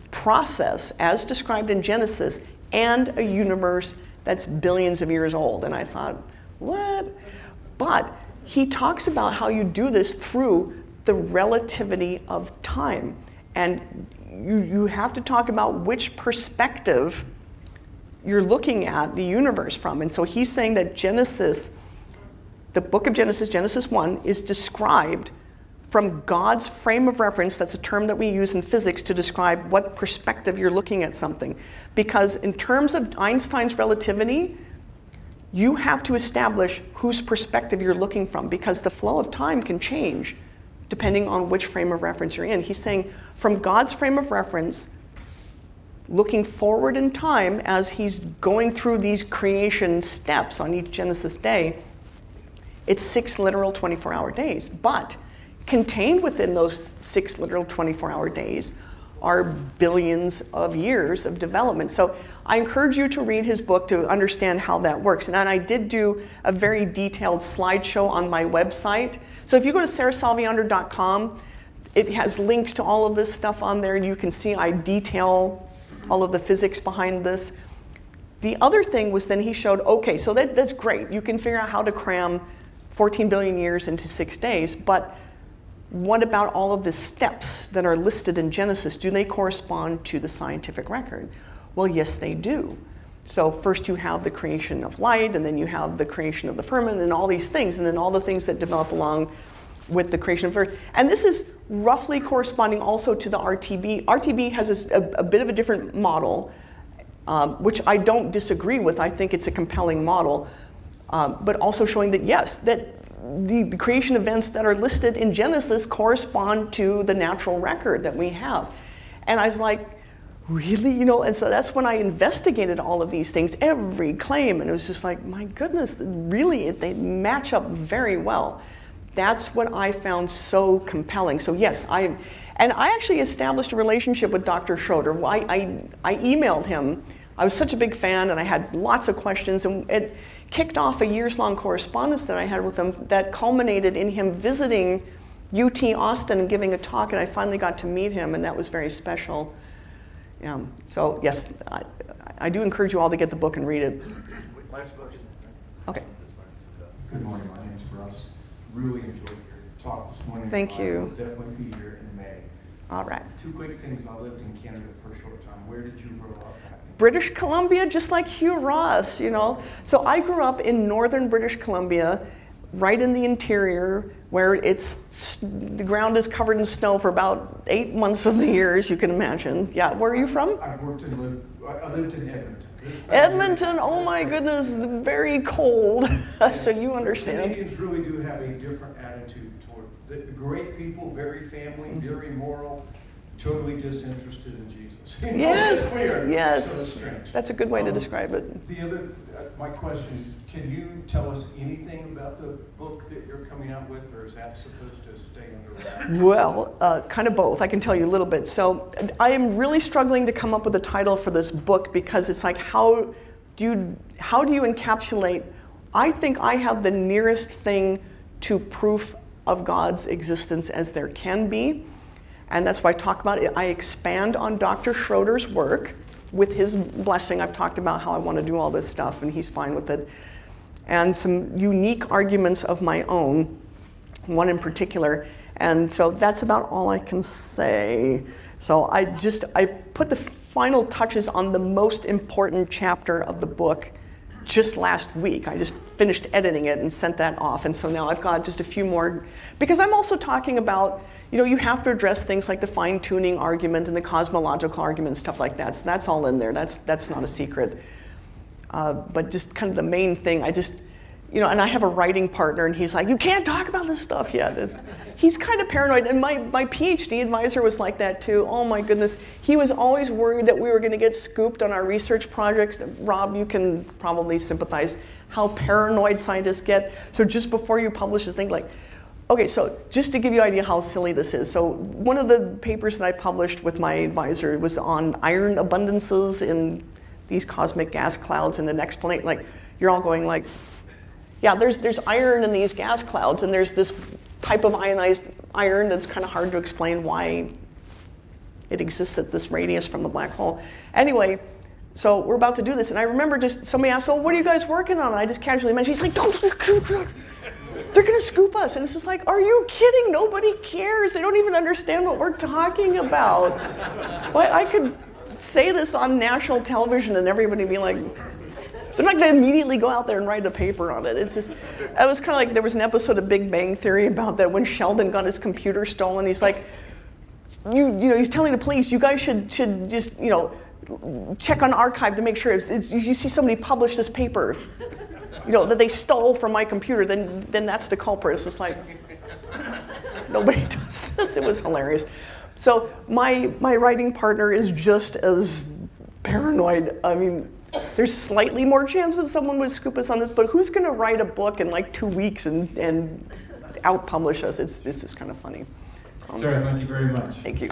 process as described in Genesis and a universe that's billions of years old. And I thought, what? But he talks about how you do this through the relativity of time. And you have to talk about which perspective you're looking at the universe from. And so he's saying that Genesis, the book of Genesis, Genesis 1, is described from God's frame of reference. That's a term that we use in physics to describe what perspective you're looking at something. Because in terms of Einstein's relativity, you have to establish whose perspective you're looking from, because the flow of time can change depending on which frame of reference you're in. He's saying from God's frame of reference, looking forward in time as he's going through these creation steps on each Genesis day, it's 6 literal 24-hour days. But contained within those 6 literal 24-hour days are billions of years of development. So I encourage you to read his book to understand how that works. And I did do a very detailed slideshow on my website. So if you go to sarahsalviander.com, it has links to all of this stuff on there. You can see I detail all of the physics behind this. The other thing was then he showed, okay, so that's great. You can figure out how to cram 14 billion years into 6 days, but what about all of the steps that are listed in Genesis? Do they correspond to the scientific record? Well, yes, they do. So first you have the creation of light, and then you have the creation of the firmament, and all these things, and then all the things that develop along with the creation of Earth. And this is roughly corresponding also to the RTB. RTB has a bit of a different model, which I don't disagree with. I think it's a compelling model, but also showing that, yes, that the creation events that are listed in Genesis correspond to the natural record that we have. And I was like, really? And so that's when I investigated all of these things, every claim, and it was just like, my goodness, really, they match up very well. That's what I found so compelling. So yes, I actually established a relationship with Dr. Schroeder. I emailed him. I was such a big fan, and I had lots of questions, and it kicked off a years-long correspondence that I had with him that culminated in him visiting UT Austin and giving a talk, and I finally got to meet him, and that was very special. So yes, I do encourage you all to get the book and read it. Last book, isn't it? Okay. Good morning, my name's Russ. Really enjoyed your talk this morning. Thank you. I will definitely be here in May. All right. Two quick things. I lived in Canada for a short time. Where did you grow up at? British Columbia, just like Hugh Ross, you know. So I grew up in northern British Columbia, right in the interior, where the ground is covered in snow for about 8 months of the year, as you can imagine. Yeah, where are you from? I lived in Edmonton. Edmonton, oh my goodness, very cold. So you understand. Canadians really do have a different attitude toward the great people, very family, very moral, totally disinterested in Jesus. Yes, Weird. yes. So it's strange. That's a good way to describe it. The other, my question is, can you tell us anything about the book that you're coming out with, or is that supposed to stay under wraps? Well, kind of both. I can tell you a little bit. So I am really struggling to come up with a title for this book because it's like, how do you encapsulate? I think I have the nearest thing to proof of God's existence as there can be. And that's why I talk about it. I expand on Dr. Schroeder's work. With his blessing, I've talked about how I want to do all this stuff, and he's fine with it. And some unique arguments of my own, one in particular. And so that's about all I can say. So I put the final touches on the most important chapter of the book just last week. I just finished editing it and sent that off. And so now I've got just a few more, because I'm also talking about, you know, you have to address things like the fine-tuning argument and the cosmological argument, stuff like that. So that's all in there. That's not a secret. But just kind of the main thing, you know, and I have a writing partner, and he's like, you can't talk about this stuff yet. He's kind of paranoid, and my PhD advisor was like that too. Oh my goodness. He was always worried that we were gonna get scooped on our research projects. Rob, you can probably sympathize how paranoid scientists get. So just before you publish this thing, like, okay, so just to give you an idea how silly this is. So one of the papers that I published with my advisor was on iron abundances in these cosmic gas clouds, and the explanation, like, you're all going like, yeah, there's iron in these gas clouds, and there's this type of ionized iron that's kind of hard to explain why it exists at this radius from the black hole. Anyway, so we're about to do this, and I remember just somebody asked, "Oh, what are you guys working on?" And I just casually mentioned, he's like, "Don't scoop us. They're gonna scoop us." And it's just like, are you kidding? Nobody cares. They don't even understand what we're talking about. Well, I could say this on national television and everybody be like, they're not going to immediately go out there and write a paper on it. It's just, it was kind of like there was an episode of Big Bang Theory about that when Sheldon got his computer stolen. He's like, you know, he's telling the police, you guys should just, you know, check on archive to make sure you see somebody publish this paper, you know, that they stole from my computer, then that's the culprit. It's just like, nobody does this. It was hilarious. So my writing partner is just as paranoid. I mean, there's slightly more chance that someone would scoop us on this, but who's going to write a book in like 2 weeks and out-publish us? It's just kind of funny. Sarah, thank you very much. Thank you.